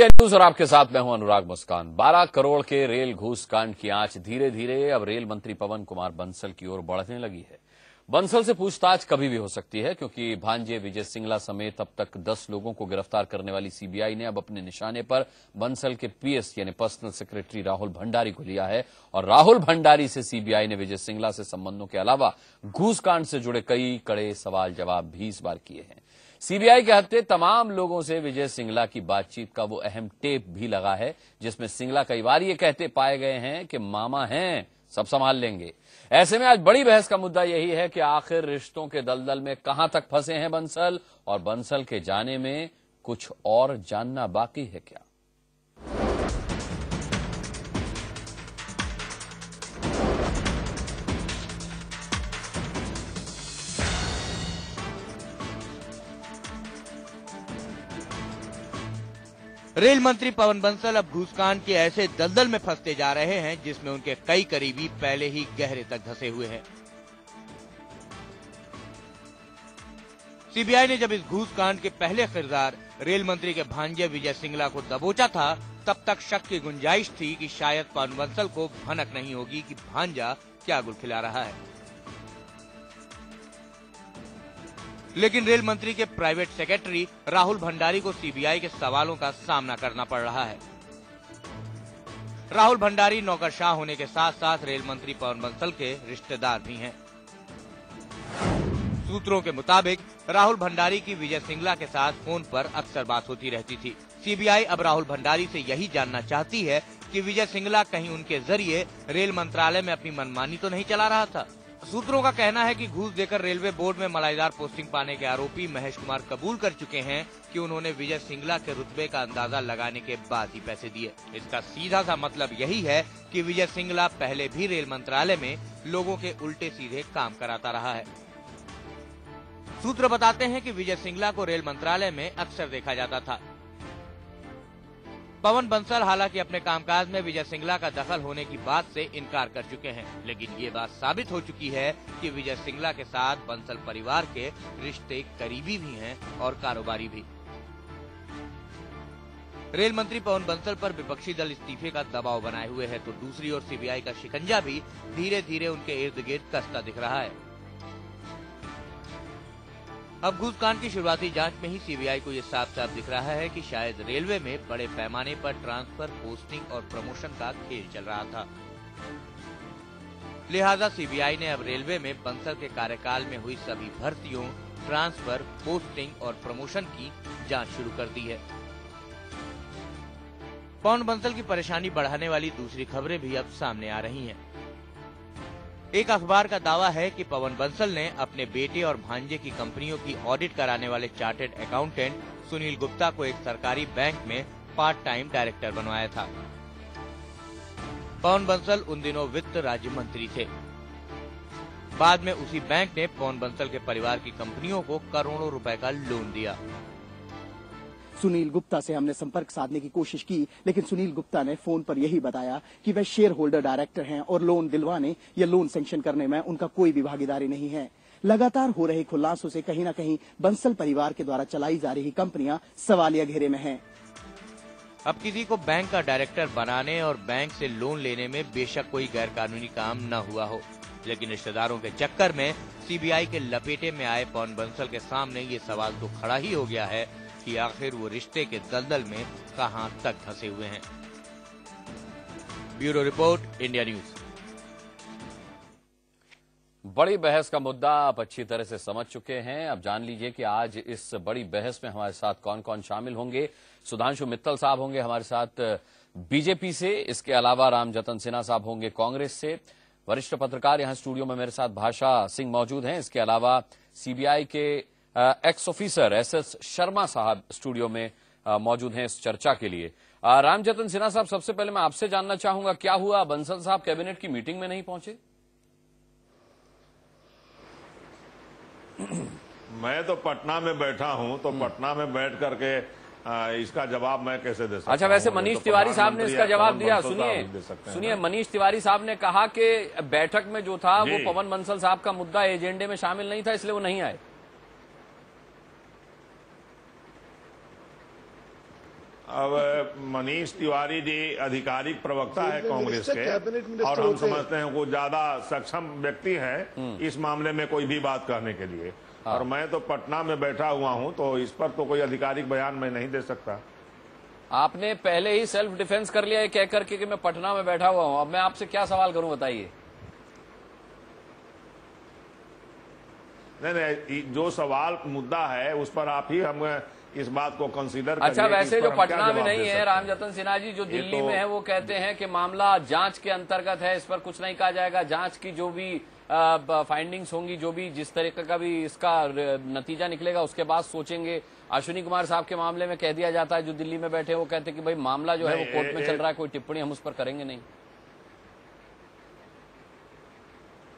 India news और आपके साथ मैं हूं अनुराग मुस्कान। 12 करोड़ के रेल घूस कांड की आंच धीरे धीरे अब रेल मंत्री पवन कुमार बंसल की ओर बढ़ने लगी है। बंसल से पूछताछ कभी भी हो सकती है, क्योंकि भांजे विजय सिंगला समेत अब तक 10 लोगों को गिरफ्तार करने वाली सीबीआई ने अब अपने निशाने पर बंसल के पीएस यानी पर्सनल सेक्रेटरी राहुल भंडारी को लिया है। और राहुल भंडारी से सीबीआई ने विजय सिंगला से संबंधों के अलावा घूस कांड से जुड़े कई कड़े सवाल जवाब भी इस बार किए हैं। सीबीआई के हत्थे तमाम लोगों से विजय सिंगला की बातचीत का वो अहम टेप भी लगा है, जिसमें सिंगला कई बार ये कहते पाए गए हैं कि मामा हैं, सब संभाल लेंगे। ऐसे में आज बड़ी बहस का मुद्दा यही है कि आखिर रिश्तों के दलदल में कहां तक फंसे हैं बंसल, और बंसल के जाने में कुछ और जानना बाकी है क्या। रेल मंत्री पवन बंसल अब घूसकांड के ऐसे दलदल में फंसते जा रहे हैं जिसमें उनके कई करीबी पहले ही गहरे तक धंसे हुए हैं। सीबीआई ने जब इस घूसकांड के पहले किरदार रेल मंत्री के भांजे विजय सिंगला को दबोचा था, तब तक शक की गुंजाइश थी कि शायद पवन बंसल को भनक नहीं होगी कि भांजा क्या गुल खिला रहा है। लेकिन रेल मंत्री के प्राइवेट सेक्रेटरी राहुल भंडारी को सीबीआई के सवालों का सामना करना पड़ रहा है। राहुल भंडारी नौकरशाह होने के साथ साथ रेल मंत्री पवन बंसल के रिश्तेदार भी हैं। सूत्रों के मुताबिक राहुल भंडारी की विजय सिंगला के साथ फोन पर अक्सर बात होती रहती थी। सीबीआई अब राहुल भंडारी से यही जानना चाहती है कि विजय सिंगला कहीं उनके जरिए रेल मंत्रालय में अपनी मनमानी तो नहीं चला रहा था। सूत्रों का कहना है कि घूस देकर रेलवे बोर्ड में मलाईदार पोस्टिंग पाने के आरोपी महेश कुमार कबूल कर चुके हैं कि उन्होंने विजय सिंगला के रुतबे का अंदाजा लगाने के बाद ही पैसे दिए। इसका सीधा सा मतलब यही है कि विजय सिंगला पहले भी रेल मंत्रालय में लोगों के उल्टे सीधे काम कराता रहा है। सूत्र बताते हैं कि विजय सिंगला को रेल मंत्रालय में अक्सर देखा जाता था। पवन बंसल हालांकि अपने कामकाज में विजय सिंगला का दखल होने की बात से इनकार कर चुके हैं, लेकिन ये बात साबित हो चुकी है कि विजय सिंगला के साथ बंसल परिवार के रिश्ते करीबी भी हैं और कारोबारी भी। रेल मंत्री पवन बंसल पर विपक्षी दल इस्तीफे का दबाव बनाए हुए है, तो दूसरी ओर सीबीआई का शिकंजा भी धीरे धीरे उनके इर्द गिर्द कसता दिख रहा है। अब घूसकांड की शुरुआती जांच में ही सीबीआई को ये साफ साफ दिख रहा है कि शायद रेलवे में बड़े पैमाने पर ट्रांसफर, पोस्टिंग और प्रमोशन का खेल चल रहा था। लिहाजा सीबीआई ने अब रेलवे में बंसल के कार्यकाल में हुई सभी भर्तियों, ट्रांसफर, पोस्टिंग और प्रमोशन की जांच शुरू कर दी है। पवन बंसल की परेशानी बढ़ाने वाली दूसरी खबरें भी अब सामने आ रही हैं। एक अखबार का दावा है कि पवन बंसल ने अपने बेटे और भांजे की कंपनियों की ऑडिट कराने वाले चार्टर्ड अकाउंटेंट सुनील गुप्ता को एक सरकारी बैंक में पार्ट टाइम डायरेक्टर बनवाया था। पवन बंसल उन दिनों वित्त राज्य मंत्री थे। बाद में उसी बैंक ने पवन बंसल के परिवार की कंपनियों को करोड़ों रुपए का लोन दिया। सुनील गुप्ता से हमने संपर्क साधने की कोशिश की, लेकिन सुनील गुप्ता ने फोन पर यही बताया कि वे शेयर होल्डर डायरेक्टर हैं और लोन दिलवाने या लोन सैंक्शन करने में उनका कोई भी भागीदारी नहीं है। लगातार हो रहे खुलासों से कहीं न कहीं बंसल परिवार के द्वारा चलाई जा रही कंपनियां सवालिया घेरे में हैं। अब किसी को बैंक का डायरेक्टर बनाने और बैंक से लोन लेने में बेशक कोई गैरकानूनी काम न हुआ हो, लेकिन रिश्तेदारों के चक्कर में सीबीआई के लपेटे में आए पवन बंसल के सामने ये सवाल तो खड़ा ही हो गया है कि आखिर वो रिश्ते के दलदल में कहां तक फंसे हुए हैं। Bureau report, India news. बड़ी बहस का मुद्दा आप अच्छी तरह से समझ चुके हैं। अब जान लीजिए कि आज इस बड़ी बहस में हमारे साथ कौन कौन शामिल होंगे। सुधांशु मित्तल साहब होंगे हमारे साथ बीजेपी से, इसके अलावा रामजतन सिन्हा साहब होंगे कांग्रेस से, वरिष्ठ पत्रकार यहां स्टूडियो में मेरे साथ भाषा सिंह मौजूद हैं, इसके अलावा सीबीआई के एक्स ऑफिसर एसएस शर्मा साहब स्टूडियो में मौजूद हैं इस चर्चा के लिए। रामजतन सिन्हा साहब, सबसे पहले मैं आपसे जानना चाहूंगा, क्या हुआ, बंसल साहब कैबिनेट की मीटिंग में नहीं पहुंचे? मैं तो पटना में बैठा हूं, तो पटना में बैठ करके इसका जवाब मैं कैसे दे सकता हूं? अच्छा, वैसे मनीष तिवारी साहब ने इसका जवाब दिया। सुनिए, मनीष तिवारी साहब ने कहा कि बैठक में जो था वो पवन बंसल साहब का मुद्दा एजेंडे में शामिल नहीं था, इसलिए वो नहीं आए। अब मनीष तिवारी जी आधिकारिक प्रवक्ता है कांग्रेस कैबिनेट के मिनिस्टर और हम होते हैं। समझते हैं वो ज्यादा सक्षम व्यक्ति हैं इस मामले में कोई भी बात करने के लिए। और मैं तो पटना में बैठा हुआ हूं, तो इस पर तो कोई आधिकारिक बयान मैं नहीं दे सकता। आपने पहले ही सेल्फ डिफेंस कर लिया है कह करके कि मैं पटना में बैठा हुआ हूं। अब मैं आपसे क्या सवाल करूं बताइए। नहीं, जो सवाल मुद्दा है उस पर आप ही हम इस बात को कंसीडर करिए। अच्छा, वैसे इस जो पर हम क्या पटना में जवाब नहीं दे है सकते हैं। रामजतन सिन्हा जी, जो दिल्ली में है, वो कहते हैं कि मामला जांच के अंतर्गत है, इस पर कुछ नहीं कहा जाएगा। जांच की जो भी फाइंडिंग्स होंगी, जो भी जिस तरीके का भी इसका नतीजा निकलेगा उसके बाद सोचेंगे। अश्विनी कुमार साहब के मामले में कह दिया जाता है, जो दिल्ली में बैठे वो कहते हैं कि भाई मामला जो है वो कोर्ट में चल रहा है, कोई टिप्पणी हम उस पर करेंगे नहीं।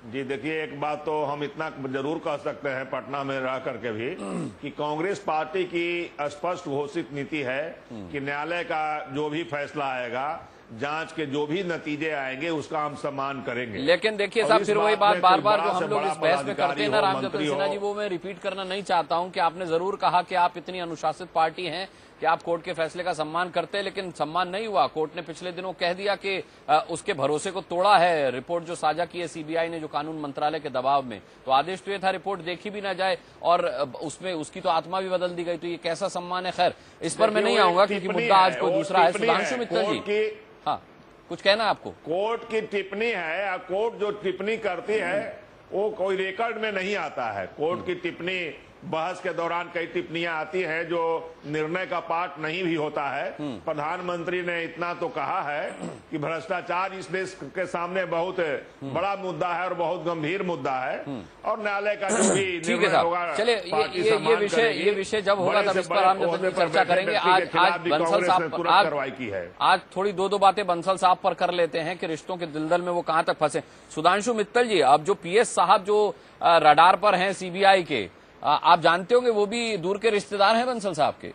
जी देखिए, एक बात तो हम इतना जरूर कह सकते हैं पटना में रह करके भी कि कांग्रेस पार्टी की स्पष्ट घोषित नीति है कि न्यायालय का जो भी फैसला आएगा, जांच के जो भी नतीजे आएंगे, उसका हम सम्मान करेंगे। लेकिन देखिए और साहब, इस फिर वही बात बात में बार कोई बार जो बड़ा से हम लोग बड़ा इस बहस में करते हैं ना पदाधिकारी हो, रामजतन मंत्री सिन्हा जी, हो। वो मैं रिपीट करना नहीं चाहता हूं कि आपने जरूर कहा कि आप इतनी अनुशासित पार्टी हैं कि आप कोर्ट के फैसले का सम्मान करते हैं, लेकिन सम्मान नहीं हुआ। कोर्ट ने पिछले दिनों कह दिया कि उसके भरोसे को तोड़ा है। रिपोर्ट जो साझा की है सीबीआई ने, जो कानून मंत्रालय के दबाव में, तो आदेश तो ये था रिपोर्ट देखी भी ना जाए और उसमें उसकी तो आत्मा भी बदल दी गई। तो ये कैसा सम्मान है? खैर, इस पर मैं नहीं आऊंगा क्योंकि मुद्दा आज कोई दूसरा है। सुधांशु मित्तल जी, हाँ, कुछ कहना है आपको? कोर्ट की टिप्पणी है, कोर्ट जो टिप्पणी करती है वो कोई रिकॉर्ड में नहीं आता है। कोर्ट की टिप्पणी बहस के दौरान कई टिप्पणियां आती हैं जो निर्णय का पार्ट नहीं भी होता है। प्रधानमंत्री ने इतना तो कहा है कि भ्रष्टाचार इस देश के सामने बहुत बड़ा मुद्दा है और बहुत गंभीर मुद्दा है, और न्यायालय का जो भी ठीक है साहब, चलिए ये विषय जब होगा तब इस पर हम चर्चा करेंगे। आज बंसल साहब कार्रवाई की है। आज थोड़ी दो बातें बंसल साहब पर कर लेते हैं कि रिश्तों के दिलदल में वो कहां तक फंसे। सुधांशु मित्तल जी, अब जो पीएस साहब जो रडार पर हैं सीबीआई के, आप जानते होंगे वो भी दूर के रिश्तेदार हैं बंसल साहब के?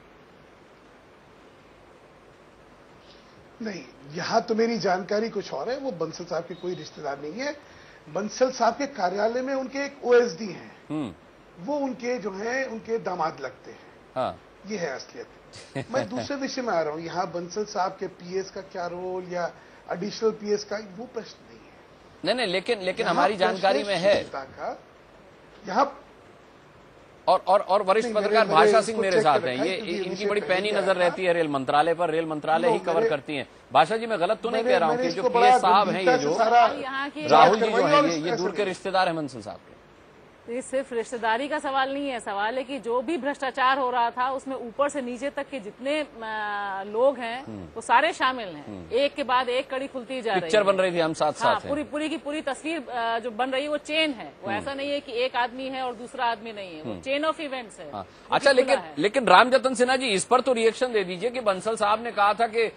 नहीं, यहां तो मेरी जानकारी कुछ और है। वो बंसल साहब के कोई रिश्तेदार नहीं है। बंसल साहब के कार्यालय में उनके एक ओएसडी हैं, वो उनके जो है उनके दामाद लगते हैं। हाँ। ये है असलियत। मैं दूसरे विषय में आ रहा हूं। यहाँ बंसल साहब के पीएस का क्या रोल या एडिशनल पीएस का, वो प्रश्न नहीं है। नहीं, लेकिन हमारी जानकारी में है यहाँ। और वरिष्ठ पत्रकार भाषा सिंह मेरे साथ हैं। ये इनकी बड़ी पैनी नजर रहती है रेल मंत्रालय पर, रेल मंत्रालय ही कवर करती है। भाषा जी, मैं गलत तो नहीं कह रहा हूँ कि जो पीएस साहब हैं, ये जो राहुल जी जो है, ये दूर के रिश्तेदार हैं बंसल साहब के? ये सिर्फ रिश्तेदारी का सवाल नहीं है। सवाल है कि जो भी भ्रष्टाचार हो रहा था उसमें ऊपर से नीचे तक के जितने लोग हैं वो सारे शामिल हैं। एक के बाद एक कड़ी खुलती जा रही है। पिक्चर बन रही थी, हम साथ साथ हैं। पूरी की पूरी तस्वीर जो बन रही है वो चेन है। वो ऐसा नहीं है कि एक आदमी है और दूसरा आदमी नहीं है, वो चेन ऑफ इवेंट्स है। अच्छा, लेकिन रामजतन सिन्हा जी, इस पर तो रिएक्शन दे दीजिए कि बंसल साहब ने कहा था कि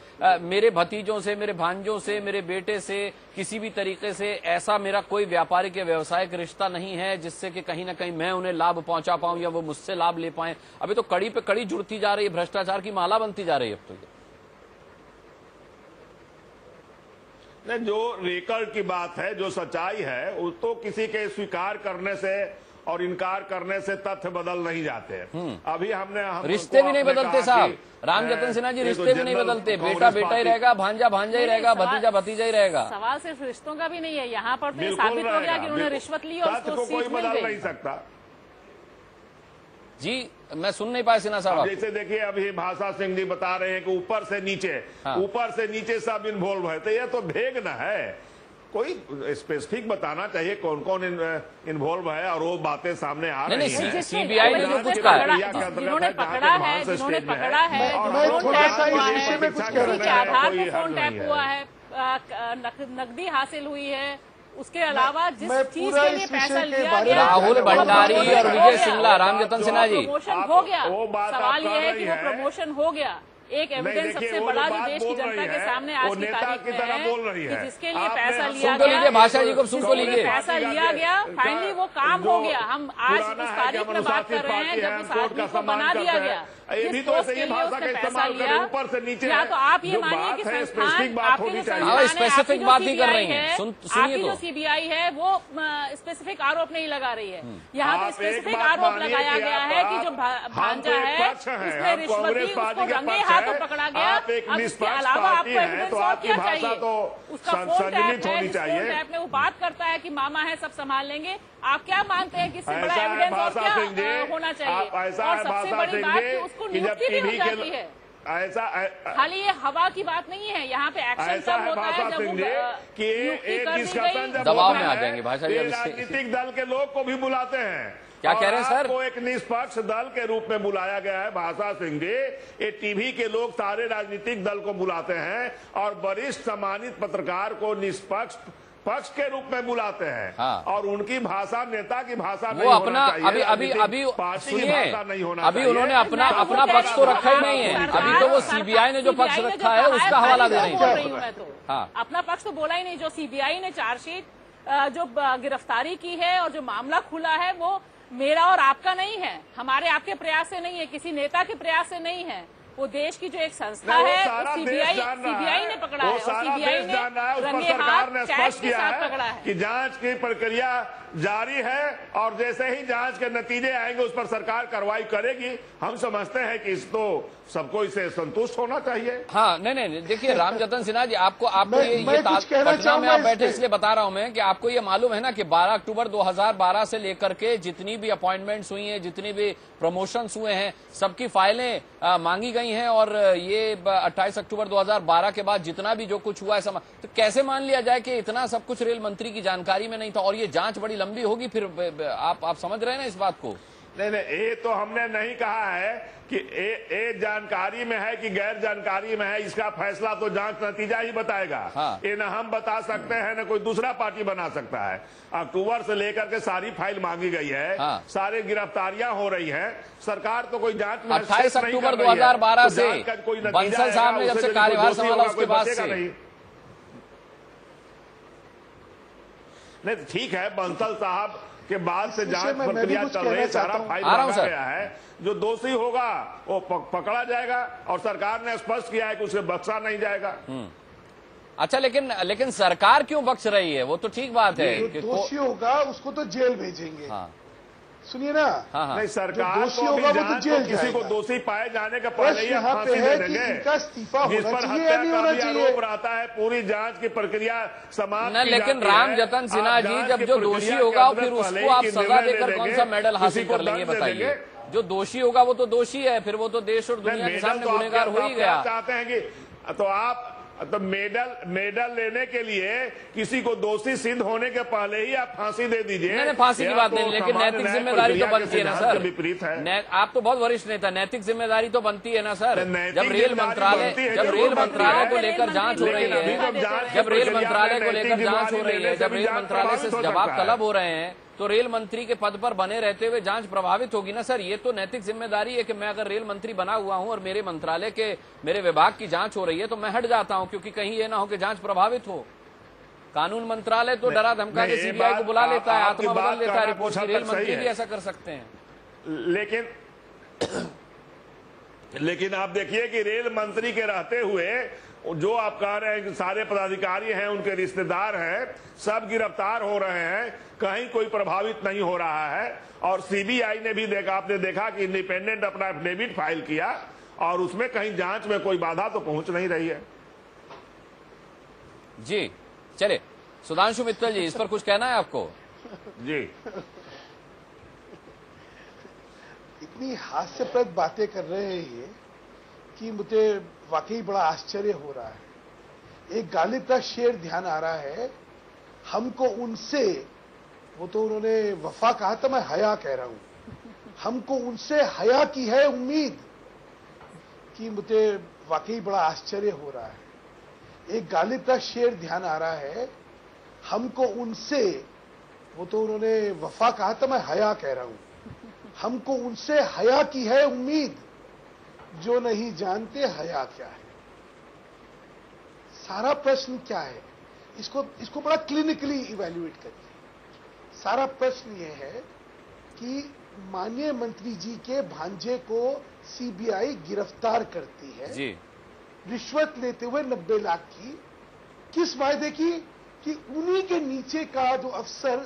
मेरे भतीजों से, मेरे भांजों से, मेरे बेटे से किसी भी तरीके से ऐसा मेरा कोई व्यापारिक या व्यवसायिक रिश्ता नहीं है जिससे कि कहीं ना कहीं मैं उन्हें लाभ पहुंचा पाऊं या वो मुझसे लाभ ले पाएं। अभी तो कड़ी पे कड़ी जुड़ती जा रही है, भ्रष्टाचार की माला बनती जा रही है अब तो। नहीं, जो रिकॉर्ड की बात है, जो सच्चाई है, वो तो किसी के स्वीकार करने से और इनकार करने से तथ्य बदल नहीं जाते। अभी रिश्ते भी नहीं बदलते साहब। रामजतन सिन्हा जी, रिश्ते भी नहीं बदलते। बेटा बेटा ही रहेगा, भांजा भांजा ही रहेगा, भतीजा भतीजा ही रहेगा। सवाल सिर्फ रिश्तों का भी नहीं है। यहाँ पर तो ये साबित हो गया कि उन्होंने रिश्वत ली और उसको सीट मिल गई। नहीं सकता जी, मैं सुन नहीं पाया सिन्हा साहब। जैसे देखिए, अभी भाषा सिंह जी बता रहे हैं कि ऊपर से नीचे सब इन्वॉल्व है, तो यह तो भेग न है। कोई स्पेसिफिक बताना चाहिए कौन कौन इन्वॉल्व है, और वो बातें सामने आ रही हैं। सीबीआई ने जो कुछ कहा, जिन्होंने पकड़ा है, उसी के आधार पर फोन टैप हुआ है, नकदी हासिल हुई है। उसके अलावा जिस चीज के लिए पैसा लिया गया, राहुल भंडारी और विजय सिंगला, रामजतन सिन्हा जी, प्रमोशन हो गया। सवाल यह है कि वो प्रमोशन हो गया। एक एविडेंस सबसे बड़ा जो देश की जनता के सामने आज की तारीख में है कि जिसके लिए पैसा लिया गया, भाषा जी को सुन तो लीजिए, पैसा लिया गया, फाइनली वो काम हो गया। हम आज उस तारीख में बात कर रहे हैं जब उस आदमी को बना दिया गया। ये भी तो ऐसे ही भाषा का इस्तेमाल करें, ऊपर से नीचे। या तो आप ये मानिए कि संस्थान, आपके जो संस्थान है, स्पेसिफिक बात ही कर रही हैं। आपकी जो सीबीआई है वो स्पेसिफिक आरोप नहीं लगा रही है। यहाँ पे स्पेसिफिक आरोप लगाया गया है कि जो भांजा है उसने रिश्वत दी, उसको रंगे था तो पकड़ा गया। आप एक अब इसके निष्पक्ष अलावा पार्टी आपको हैं एविडेंस तो और आपकी क्या भाषा चाहिए? तो उसका फोन टैप संयमित है, होनी जिस फोन चाहिए। टैप में वो बात करता है कि मामा है सब संभाल लेंगे। आप क्या मानते हैं कि इससे बड़ा ऐसा है एविडेंस और भाषा सिंह क्या जी, होना चाहिए? आप ऐसा और है सबसे भाषा बड़ी सिंह बात जी कि उसको कि जब नियुक्ति भी हो टीवी जाती है। खाली ये हवा की बात नहीं है, यहाँ पे एक्शन ऐसा तब है होता है भाषा जब सिंह वो जी कि नियुक्ति एक कर दी डिस्कशन गई। जब दबाव होता में आ है, जाएंगे भाषा जी, ये अब इससे- राजनीतिक दल के लोग को भी बुलाते हैं। क्या और कह रहे हैं सर? आपको एक निष्पक्ष दल के रूप में बुलाया गया है भाषा सिंह जी। ये टीवी के लोग सारे राजनीतिक दल को बुलाते हैं और वरिष्ठ सम्मानित पत्रकार को निष्पक्ष पक्ष के रूप में बुलाते हैं। हाँ। और उनकी भाषा नेता की भाषा वो नहीं अपना होना चाहिए, अभी राजनीतिक पार्टी की सुनिए, भाषा नहीं होना अभी चाहिए। उन्होंने अपना पक्ष तो रखा ही नहीं है। अभी तो वो सीबीआई ने जो पक्ष रखा है उसका हवाला दे रही बोल रही हूँ मैं तो। हाँ। अपना पक्ष तो बोला ही नहीं। जो सीबीआई ने चार्जशीट जो गिरफ्तारी की है और जो मामला खुला है वो मेरा और आपका नहीं है, हमारे आपके प्रयास से नहीं है, किसी नेता के प्रयास से नहीं है। वो देश की जो एक संस्था है सीबीआई ने पकड़ा है और सीबीआई ने रंगे हाथ कैश के साथ पकड़ा है कि जांच की प्रक्रिया जारी है और जैसे ही जांच के नतीजे आएंगे उस पर सरकार कार्रवाई करेगी। हम समझते हैं कि इस तो सबको इससे संतुष्ट होना चाहिए। हाँ, नहीं, देखिए रामजतन सिन्हा जी, आपको ये पटना में आप बैठे इसलिए बता रहा हूं मैं कि आपको ये मालूम है ना कि 12 अक्टूबर 2012 से लेकर के जितनी भी अपॉइंटमेंट्स हुई हैं, जितनी भी प्रमोशंस हुए हैं, सबकी फाइलें मांगी गई हैं और ये 28 अक्टूबर 2012 के बाद जितना भी जो कुछ हुआ है तो कैसे मान लिया जाए कि इतना सब कुछ रेल मंत्री की जानकारी में नहीं था और ये जांच बड़ी लंबी होगी? फिर आप समझ रहे हैं ना इस बात को? नहीं, ये तो हमने नहीं कहा है कि ए जानकारी में है कि गैर जानकारी में है। इसका फैसला तो जांच नतीजा ही बताएगा। हाँ। ये न हम बता सकते हैं न कोई दूसरा पार्टी बना सकता है। अक्टूबर से लेकर के सारी फाइल मांगी गई है। हाँ। सारी गिरफ्तारियां हो रही हैं। सरकार तो कोई जांच में 28 अक्टूबर 2012 से बंसल साहब ने जब से कार्यभार संभाला उसके बाद से नहीं, ठीक है, बंसल साहब के बाद से जांच प्रक्रिया चल रही है, सारा फाइल मांगा गया है। जो दोषी होगा वो पकड़ा जाएगा और सरकार ने स्पष्ट किया है कि उसे बख्शा नहीं जाएगा। अच्छा, लेकिन सरकार क्यों बख्श रही है? वो तो ठीक बात है जो दोषी होगा उसको तो जेल भेजेंगे। हाँ। सुनिए ना, हाँ। नहीं, सरकार दोषी को होगा भी वो तो जांच जेल को किसी को जाएगा। दोषी पाए जाने का पहले ही यहाँ फांसी पे है दे कि देंगे। इनका इस्तीफा जिस होना पर चाहिए या हत्या नहीं का होना भी चाहिए। आरोप रहता है, पूरी जांच की प्रक्रिया समाप्त की लेकिन जाती है। रामजतन सिन्हा जी, आप जब जांच जो की दोषी प्रक्रिया के होगा अंदर फिर पहले उसको ही आप की सजा निर्णय देकर ले कौन लेंगे, सा मेडल हासिल किसी को कर लेंगे दंड दे बताइए? देंगे। जो दोषी होगा वो तो दोषी है, फिर वो तो देश और दुनिया के सामने गुनहगार हो ही गया। चाहते हैं कि तो आप मेडल लेने के लिए किसी को दोषी सिद्ध होने के पहले ही आप फांसी दे दीजिए। नहीं, फांसी की बात नहीं, लेकिन नैतिक जिम्मेदारी तो बनती है ना सर। विपरीत है। आप तो बहुत वरिष्ठ नेता, नैतिक जिम्मेदारी तो बनती है ना सर। नैतिक जब रेल मंत्रालय को लेकर जांच हो रही है, जब रेल मंत्रालय को लेकर जांच हो रही है, जब रेल मंत्रालय से जवाब तलब हो रहे हैं, तो रेल मंत्री के पद पर बने रहते हुए जांच प्रभावित होगी ना सर। ये तो नैतिक जिम्मेदारी है कि मैं अगर रेल मंत्री बना हुआ हूं और मेरे मंत्रालय के मेरे विभाग की जांच हो रही है तो मैं हट जाता हूं, क्योंकि कहीं ये ना हो कि जांच प्रभावित हो। कानून मंत्रालय तो डरा धमका के सीबीआई को बुला लेता है, आत्मा बदल लेता है रिपोर्ट की। रेल मंत्री भी ऐसा कर सकते हैं। लेकिन आप देखिए कि रेल मंत्री के रहते हुए जो आप कह रहे हैं कि सारे पदाधिकारी हैं, उनके रिश्तेदार हैं, सब गिरफ्तार हो रहे हैं, कहीं कोई प्रभावित नहीं हो रहा है। और सीबीआई ने भी देखा, आपने देखा कि इंडिपेंडेंट अपना एफिडेविट फाइल किया और उसमें कहीं जांच में कोई बाधा तो पहुंच नहीं रही है। जी चलिए, सुधांशु मित्तल जी, इस पर कुछ कहना है आपको? जी, इतनी हास्यप्रद बातें कर रहे हैं ये कि मुझे वाकई बड़ा आश्चर्य हो रहा है। एक गालिब का शेर ध्यान आ रहा है, हमको उनसे, वो तो उन्होंने वफा कहा था, मैं हया कह रहा हूं, हमको उनसे हया की है उम्मीद, कि मुझे वाकई बड़ा आश्चर्य हो रहा है। एक गालिब का शेर ध्यान आ रहा है, हमको उनसे, वो तो उन्होंने वफा कहा था, मैं हया कह रहा हूं, हमको उनसे हया की है उम्मीद, जो नहीं जानते हया क्या है। सारा प्रश्न क्या है, इसको बड़ा क्लिनिकली इवैल्यूएट करिए। सारा प्रश्न यह है कि माननीय मंत्री जी के भांजे को सीबीआई गिरफ्तार करती है जी, रिश्वत लेते हुए 90 लाख की, किस वायदे की? कि उन्हीं के नीचे का जो अफसर,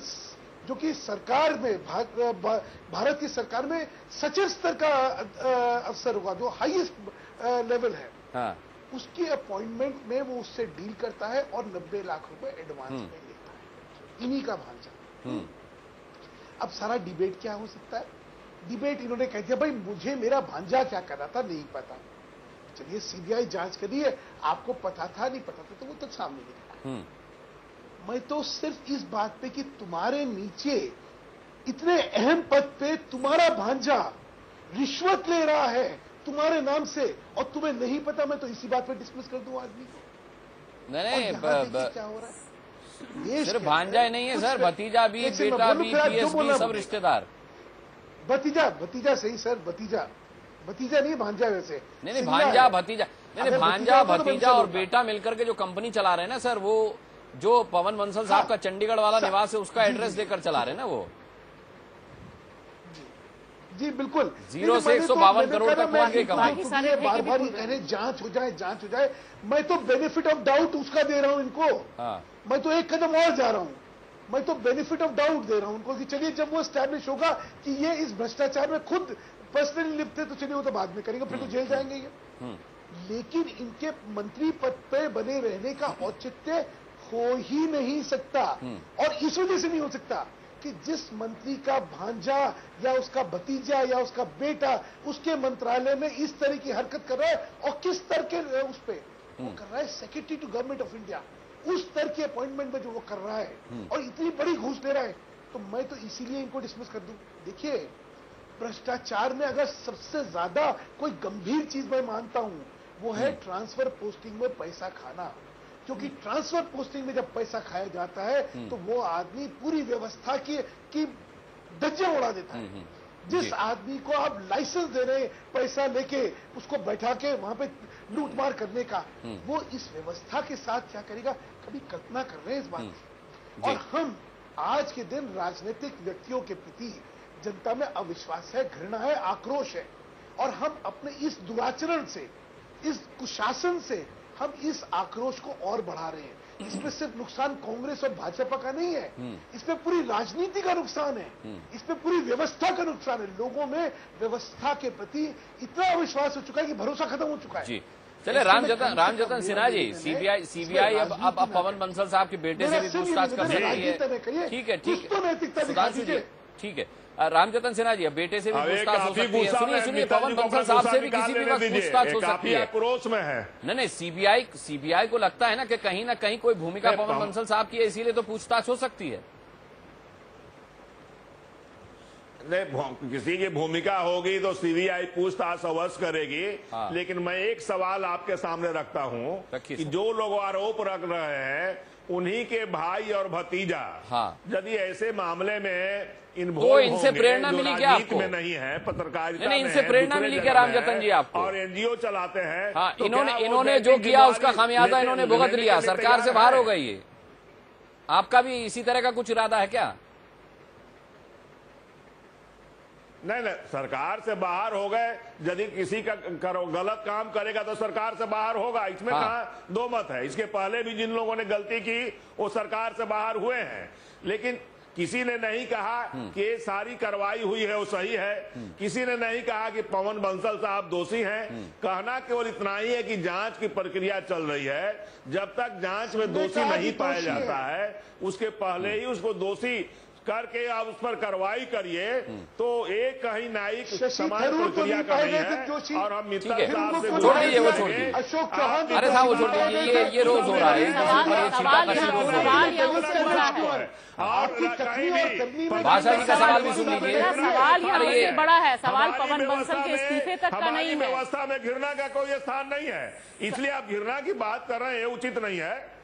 जो कि सरकार में भारत की सरकार में सचिव स्तर का अफसर होगा, जो हाईएस्ट लेवल है, हाँ। उसकी अपॉइंटमेंट में वो उससे डील करता है और 90 लाख रुपए एडवांस में लेता है, इन्हीं का भांजा। अब सारा डिबेट क्या हो सकता है? डिबेट इन्होंने कह दिया भाई मुझे मेरा भांजा क्या कर रहा था नहीं पता, चलिए सीबीआई जांच करिए, आपको पता था नहीं पता था तो वो तक सामने निकला। मैं तो सिर्फ इस बात पे कि तुम्हारे नीचे इतने अहम पद पे तुम्हारा भांजा रिश्वत ले रहा है तुम्हारे नाम से और तुम्हें नहीं पता, मैं तो इसी बात पे डिसमिस कर दूं आदमी को। नहीं क्या हो रहा है? सिर्फ भांजा ही नहीं है सर, भतीजा भी, बेटा भी, पीएस भी, सब रिश्तेदार। भतीजा सही सर, भतीजा नहीं भांजा वैसे। नहीं भांजा भतीजा, नहीं भांजा भतीजा और बेटा मिलकर के जो कंपनी चला रहे हैं ना सर, वो जो पवन बंसल साहब का चंडीगढ़ वाला निवास है उसका एड्रेस देकर चला रहे हैं ना वो। जी बिल्कुल, 0 से 152 करोड़ तक पहुंच गई कमाई। बार बार कह रहे जांच हो जाए, मैं तो बेनिफिट ऑफ डाउट उसका दे रहा हूं इनको। मैं तो एक कदम और जा रहा हूं, मैं तो बेनिफिट ऑफ डाउट दे रहा हूं उनको कि चलिए जब वो एस्टैब्लिश होगा कि ये इस भ्रष्टाचार में खुद पर्सनली लिप्त थे तो चलिए वो तो बाद में करेंगे, फिर तो जेल जाएंगे ये। लेकिन इनके मंत्री पद पे बने रहने का औचित्य हो ही नहीं सकता, और इस वजह से नहीं हो सकता कि जिस मंत्री का भांजा या उसका भतीजा या उसका बेटा उसके मंत्रालय में इस तरह की हरकत कर रहा है, और किस स्तर के उस पे वो कर रहा है, secretary to government of India, उस स्तर के अपॉइंटमेंट में जो वो कर रहा है और इतनी बड़ी घूस ले रहा है, तो मैं तो इसीलिए इनको डिसमिस कर दूं। देखिए भ्रष्टाचार में अगर सबसे ज्यादा कोई गंभीर चीज मैं मानता हूं वो है ट्रांसफर पोस्टिंग में पैसा खाना, क्योंकि ट्रांसफर पोस्टिंग में जब पैसा खाया जाता है तो वो आदमी पूरी व्यवस्था की धज्जियां उड़ा देता है। जिस आदमी को आप लाइसेंस दे रहे हैं पैसा लेके उसको बैठा के वहां पे लूटमार करने का, वो इस व्यवस्था के साथ क्या करेगा, कभी कल्पना कर रहे हैं इस बात की। और हम आज के दिन राजनीतिक व्यक्तियों के प्रति जनता में अविश्वास है, घृणा है, आक्रोश है, और हम अपने इस दुराचरण से, इस कुशासन से हम इस आक्रोश को और बढ़ा रहे हैं। इसमें सिर्फ नुकसान कांग्रेस और भाजपा का नहीं है, इसमें पूरी राजनीति का नुकसान है, इसमें पूरी व्यवस्था का नुकसान है। लोगों में व्यवस्था के प्रति इतना अविश्वास हो चुका है कि भरोसा खत्म हो चुका है। जी चले रामजतन सिन्हा जी, सीबीआई अब पवन बंसल साहब के बेटे से भी पूछताछ कर सकती है। ठीक है, ठीक है रामजतन सिन्हा जी, अब बेटे से भी पूछताछ हो सकती है। सुनिए पवन बंसल साहब से भी किसी भी वक्त पूछताछ हो सकती है। आक्रोश में है। नहीं सीबीआई को लगता है ना कि कहीं ना कहीं कोई भूमिका पवन बंसल साहब की है, इसीलिए तो पूछताछ हो सकती है। नहीं, किसी की भूमिका होगी तो सीबीआई पूछताछ अवश्य करेगी। लेकिन मैं एक सवाल आपके सामने रखता हूं कि जो लोग आरोप रख रहे हैं उन्हीं के भाई और भतीजा यदि ऐसे मामले में तो इनसे प्रेरणा मिली क्या आपको? में नहीं है, पत्रकारिता नहीं, इनसे प्रेरणा मिली क्या रामजतन जी आपको? और एनजीओ चलाते हैं। हाँ, तो इन्होंने जो किया उसका खामियाजा इन्होंने भुगत लिया, सरकार से बाहर हो गई है। आपका भी इसी तरह का कुछ इरादा है क्या? नहीं, सरकार से बाहर हो गए, यदि किसी का गलत काम करेगा तो सरकार से बाहर होगा, इसमें कहाँ दो मत है। इसके पहले भी जिन लोगों ने गलती की वो सरकार से बाहर हुए हैं, लेकिन किसी ने नहीं कहा कि ये सारी कार्रवाई हुई है वो सही है, किसी ने नहीं कहा कि पवन बंसल साहब दोषी हैं। कहना केवल इतना ही है कि जांच की प्रक्रिया चल रही है, जब तक जांच में दोषी नहीं पाया जाता है उसके पहले ही उसको दोषी करके आप उस पर कार्रवाई करिए, तो एक कहीं न्यायिक समान प्रक्रिया का नहीं है। और हम मित्तल साहब से छोड़ दीजिए, वो छोड़ दीजिए, अशोक चौहान, अरे साहब वो छोड़ दीजिए, ये रोज हो रहा है। भाषा जी का सवाल भी सुन लीजिए। सवाल यहाँ बड़ा है, सवाल पवन बंसल के इस्तीफे तक का नहीं है। व्यवस्था में घृणा का कोई स्थान नहीं है, इसलिए आप घृणा की बात कर रहे हैं, उचित नहीं है।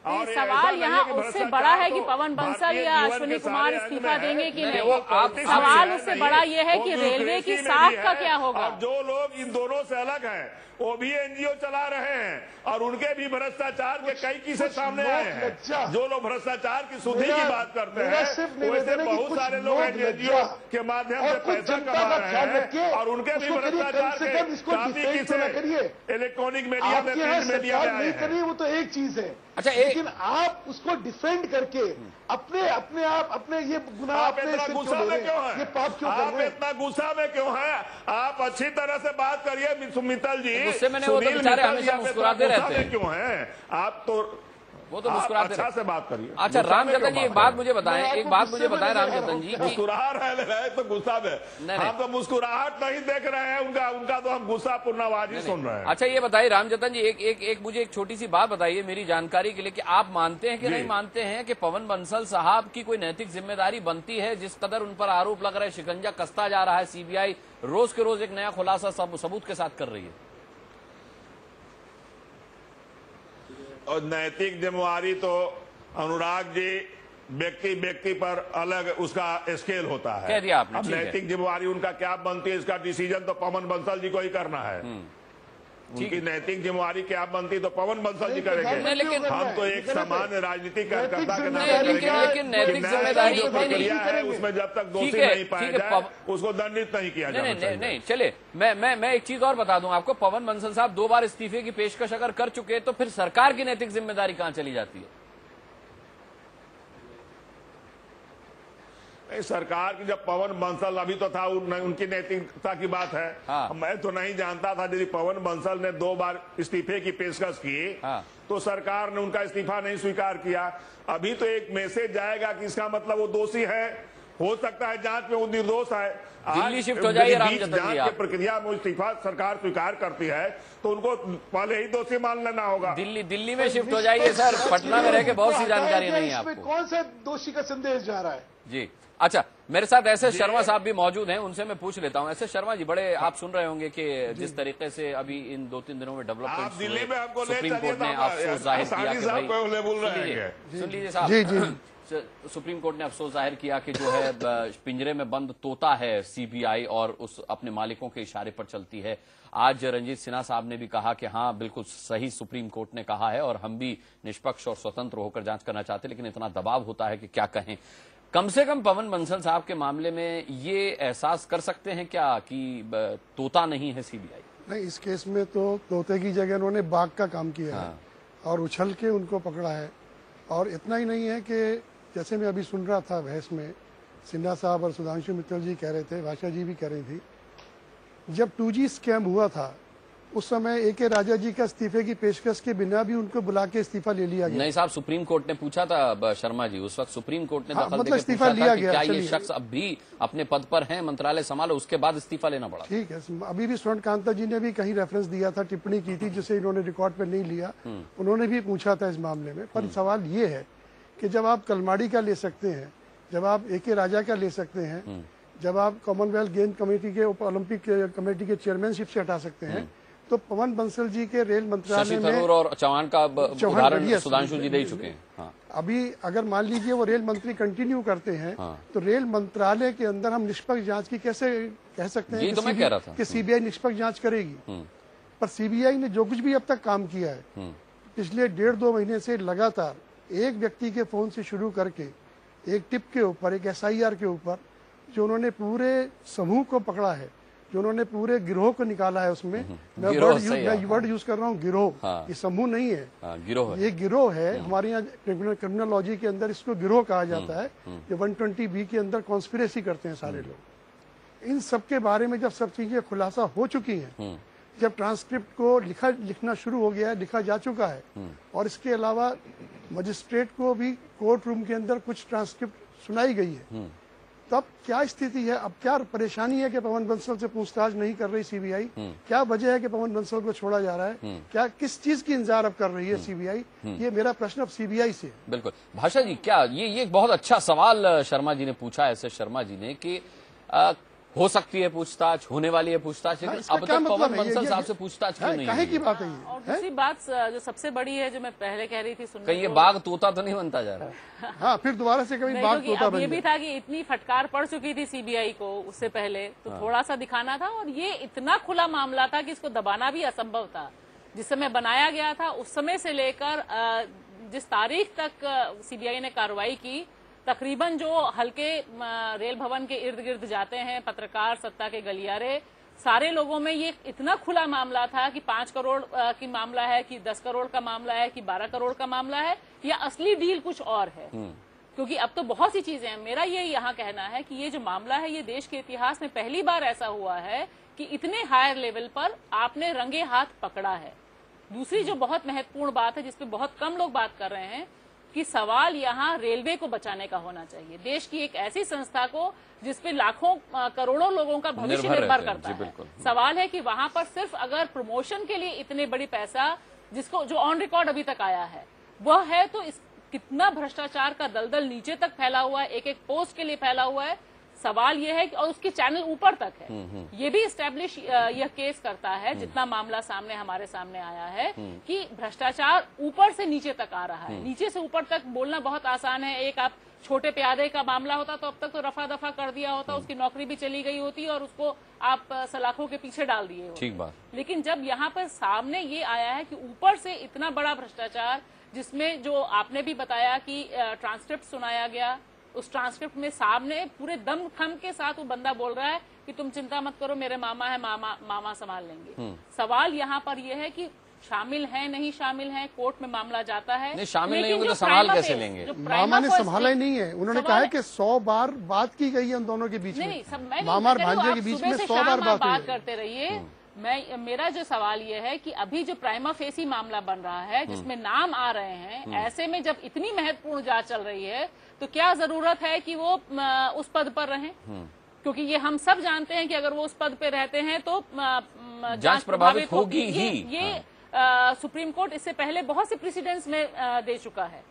और सवाल यहाँ उससे बड़ा है कि पवन बंसल या अश्विनी कुमार इस्तीफा देंगे कि नहीं। सवाल उससे बड़ा ये है कि रेलवे की साख का क्या होगा। और जो लोग इन दोनों से अलग हैं वो भी एनजीओ चला रहे हैं और उनके भी भ्रष्टाचार के कई किस्से सामने आए हैं। जो लोग भ्रष्टाचार की शुद्धि की बात करते हैं वैसे बहुत सारे लोग एनजीओ के माध्यम से पैसा कमा रहे हैं और उनके भी भ्रष्टाचार के काफी किस्से इलेक्ट्रॉनिक मीडिया में, प्रिंट मीडिया में आए हैं। वो तो एक चीज है। अच्छा लेकिन आप उसको डिफेंड करके अपने ये गुनाह आप इतना गुस्सा में क्यों है? ये पाप क्यों कर आप रहे हैं? इतना गुस्सा में क्यों है? आप अच्छी तरह से बात करिए मित्तल जी। गुस्से में नहीं, वो तो सुनील बेचारे मित्तल जी, हमेशा आप इतना मुस्कुराते गुस्सा रहते में हैं। क्यों हैं? आप तो वो तो मुस्कुराते अच्छा रहते से बात करिए। अच्छा गुस्सा में रामजतन क्यों जी, एक बात मुझे बताएं, एक बात मुझे बताएं रामजतन जी, मुस्कुरा रहे तो गुस्सा में, नहीं। हम तो मुस्कुराहट नहीं देख रहे हैं उनका तो हम गुस्सा पूर्णवाजी सुन रहे हैं। अच्छा ये बताइए रामजतन जी, एक मुझे एक छोटी सी बात बताइए मेरी जानकारी के लिए कि आप मानते हैं कि नहीं मानते हैं कि पवन बंसल साहब की कोई नैतिक जिम्मेदारी बनती है? जिस कदर उन पर आरोप लग रहा है, शिकंजा कसता जा रहा है, सीबीआई रोज के रोज एक नया खुलासा सबूत के साथ कर रही है। और नैतिक जिम्मेवारी तो अनुराग जी व्यक्ति पर अलग उसका स्केल होता है। कह दिया आपने, अब ठीक है। नैतिक जिम्मेवारी उनका क्या बनती है, इसका डिसीजन तो पवन बंसल जी को ही करना है। उनकी नैतिक जिम्मेवारी क्या बनती तो पवन बंसल जी करेंगे। लेकिन हम तो एक सामान्य राजनीतिक कार्यकर्ता के नाते लेकिन करेंगे नैतिक कि जिम्मेदारी जो नहीं प्रक्रिया है उसमें जब तक दोषी नहीं पाया जाए उसको दंडित नहीं किया जाना चाहिए। नहीं चले, मैं एक चीज और बता दूं आपको, पवन बंसल साहब 2 बार इस्तीफे की पेशकश अगर कर चुके तो फिर सरकार की नैतिक जिम्मेदारी कहां चली जाती है? सरकार की जब पवन बंसल अभी तो था उनकी नैतिकता की बात है। हाँ। मैं तो नहीं जानता था यदि पवन बंसल ने 2 बार इस्तीफे की पेशकश की हाँ। तो सरकार ने उनका इस्तीफा नहीं स्वीकार किया। अभी तो एक मैसेज जाएगा कि इसका मतलब वो दोषी है, हो सकता है जांच में वो निर्दोष है। दिल्ली शिफ्ट हो जाइए रामजतन जी जांच आप। की प्रक्रिया में इस्तीफा सरकार स्वीकार करती है तो उनको पहले ही दोषी मान लेना होगा। दिल्ली में शिफ्ट हो जाइए सर, पटना में रह के बहुत सी जानकारी नहीं है इसमें आपको। कौन सा दोषी का संदेश जा रहा है? जी अच्छा, मेरे साथ एस एस शर्मा साहब भी मौजूद हैं, उनसे मैं पूछ लेता हूं। एस एस शर्मा जी, बड़े आप सुन रहे होंगे कि जिस तरीके से अभी इन 2-3 दिनों में डेवलपमेंट आप दिल्ली में हमको ले सुप्रीम कोर्ट ने चलिए अफसोस जाहिर किया कि साहब को ले बोल रहे भाई हैं। सुन लीजिए साहब, जी। सुप्रीम कोर्ट ने अफसोस जाहिर किया कि जो है पिंजरे में बंद तोता है सीबीआई और उस अपने मालिकों के इशारे पर चलती है। आज रंजीत सिन्हा साहब ने भी कहा कि हाँ बिल्कुल सही सुप्रीम कोर्ट ने कहा है और हम भी निष्पक्ष और स्वतंत्र होकर जांच करना चाहते, लेकिन इतना दबाव होता है कि क्या कहें। कम से कम पवन बंसल साहब के मामले में ये एहसास कर सकते हैं क्या कि तोता नहीं है सीबीआई? नहीं, इस केस में तो तोते की जगह उन्होंने बाघ का काम किया है और उछल के उनको पकड़ा है। और इतना ही नहीं है कि जैसे मैं अभी सुन रहा था बहस में, सिन्हा साहब और सुधांशु मित्तल जी कह रहे थे, भाषा जी भी कह रही थी, जब 2G स्कैम हुआ था उस समय AK राजा जी का इस्तीफे की पेशकश के बिना भी उनको बुला के इस्तीफा ले लिया गया। नहीं साहब, सुप्रीम कोर्ट ने पूछा था शर्मा जी, उस वक्त सुप्रीम कोर्ट ने दखल देकर इस्तीफा पूछा लिया था कि गया, क्या ये चलिए। शख्स अब भी अपने पद पर हैं, मंत्रालय संभालो, उसके बाद इस्तीफा लेना पड़ा। ठीक है, अभी भी स्वर्ण कांता जी ने भी कहीं रेफरेंस दिया था, टिप्पणी की थी जिसे इन्होंने रिकॉर्ड पर नहीं लिया। उन्होंने भी पूछा था इस मामले में। पर सवाल ये है कि जब आप कलमाड़ी का ले सकते हैं, जब आप AK राजा का ले सकते हैं, जब आप कॉमनवेल्थ गेम कमेटी के ओलंपिक कमेटी के चेयरमैनशिप से हटा सकते हैं, तो पवन बंसल जी के रेल मंत्रालय शशि में थरूर और चौहान का उदाहरण सुधांशु जी दे ही चुके हैं। हाँ। अभी अगर मान लीजिए वो रेल मंत्री कंटिन्यू करते हैं तो रेल मंत्रालय के अंदर हम निष्पक्ष जांच की कैसे कह सकते हैं तो मैं कह रहा था कि सीबीआई निष्पक्ष जांच करेगी? पर सीबीआई ने जो कुछ भी अब तक काम किया है पिछले 1.5-2 महीने से लगातार एक व्यक्ति के फोन से शुरू करके एक टिप के ऊपर, एक SIR के ऊपर, जो उन्होंने पूरे समूह को पकड़ा है, जो उन्होंने पूरे गिरोह को निकाला है, उसमें मैं वर्ड यूज कर रहा हूँ गिरोह। ये समूह नहीं है, गिरोह ये गिरोह है। हमारे यहाँ क्रिमिनोलॉजी के अंदर इसको गिरोह कहा जाता है। ये 120B के अंदर कॉन्स्पिरेसी करते हैं सारे लोग। इन सब के बारे में जब सब चीजें खुलासा हो चुकी हैं, जब ट्रांसक्रिप्ट को लिखना शुरू हो गया है, लिखा जा चुका है, और इसके अलावा मजिस्ट्रेट को भी कोर्ट रूम के अंदर कुछ ट्रांसक्रिप्ट सुनाई गई है, तब क्या स्थिति है? अब क्या परेशानी है कि पवन बंसल से पूछताछ नहीं कर रही सीबीआई? क्या वजह है कि पवन बंसल को छोड़ा जा रहा है? क्या किस चीज की इंतजार अब कर रही है सीबीआई? ये मेरा प्रश्न अब सीबीआई से। बिल्कुल भाषा जी, क्या ये एक बहुत अच्छा सवाल शर्मा जी ने पूछा, ऐसे शर्मा जी ने कि हो सकती है पूछताछ, होने वाली है पूछताछ, लेकिन अब तक पवन बंसल साहब से पूछताछ क्यों नहीं कहे की बात है और दूसरी बात जो सबसे बड़ी है, जो मैं पहले कह रही थी, सुनने कहीं ये को, बाघ तोता तो नहीं बनता जा रहा? हाँ, फिर दोबारा से कभी बाघ तोता अब ये बन भी जाए। था कि इतनी फटकार पड़ चुकी थी सीबीआई को उससे पहले, तो थोड़ा सा दिखाना था। और ये इतना खुला मामला था कि इसको दबाना भी असंभव था। जिस समय बनाया गया था उस समय से लेकर जिस तारीख तक सीबीआई ने कार्रवाई की, तकरीबन जो हल्के रेल भवन के इर्द गिर्द जाते हैं पत्रकार, सत्ता के गलियारे, सारे लोगों में ये इतना खुला मामला था कि 5 करोड़ की मामला है कि 10 करोड़ का मामला है कि 12 करोड़ का मामला है या असली डील कुछ और है। क्योंकि अब तो बहुत सी चीजें हैं। मेरा ये यहाँ कहना है कि ये जो मामला है ये देश के इतिहास में पहली बार ऐसा हुआ है कि इतने हायर लेवल पर आपने रंगे हाथ पकड़ा है। दूसरी जो बहुत महत्वपूर्ण बात है जिसपे बहुत कम लोग बात कर रहे हैं कि सवाल यहाँ रेलवे को बचाने का होना चाहिए, देश की एक ऐसी संस्था को जिसपे लाखों करोड़ों लोगों का भविष्य निर्भर करता है। सवाल है कि वहां पर सिर्फ अगर प्रमोशन के लिए इतने बड़ी पैसा जिसको जो ऑन रिकॉर्ड अभी तक आया है वह है, तो इस कितना भ्रष्टाचार का दलदल नीचे तक फैला हुआ है, एक एक पोस्ट के लिए फैला हुआ है। सवाल यह है कि और उसकी चैनल ऊपर तक है, ये भी एस्टेब्लिश यह केस करता है जितना मामला सामने हमारे सामने आया है कि भ्रष्टाचार ऊपर से नीचे तक आ रहा है। नीचे से ऊपर तक बोलना बहुत आसान है। एक आप छोटे प्यादे का मामला होता तो अब तक तो रफा दफा कर दिया होता, उसकी नौकरी भी चली गई होती और उसको आप सलाखों के पीछे डाल दिए होते। ठीक बात। लेकिन जब यहाँ पर सामने ये आया है कि ऊपर से इतना बड़ा भ्रष्टाचार, जिसमें जो आपने भी बताया कि ट्रांसक्रिप्ट सुनाया गया, उस ट्रांसक्रिप्ट में सामने पूरे दम खम के साथ वो बंदा बोल रहा है कि तुम चिंता मत करो, मेरे मामा है, मामा संभाल लेंगे। सवाल यहाँ पर यह है कि शामिल है नहीं शामिल है, कोर्ट में मामला जाता है, नहीं शामिल नहीं होंगे तो संभाल कैसे लेंगे? मामा ने संभाला ही नहीं है। उन्होंने कहा है कि 100 बार बात की गई है उन दोनों के बीच में, मामा और भांजे के बीच में 100 बार बात करते रहिए। मेरा जो सवाल ये है कि अभी जो प्राइमा फेसी मामला बन रहा है जिसमें नाम आ रहे हैं, ऐसे में जब इतनी महत्वपूर्ण जांच चल रही है तो क्या जरूरत है कि वो उस पद पर रहें? क्योंकि ये हम सब जानते हैं कि अगर वो उस पद पे रहते हैं तो जांच प्रभावित होगी ही। ये सुप्रीम कोर्ट इससे पहले बहुत से प्रेसिडेंट्स में दे चुका है।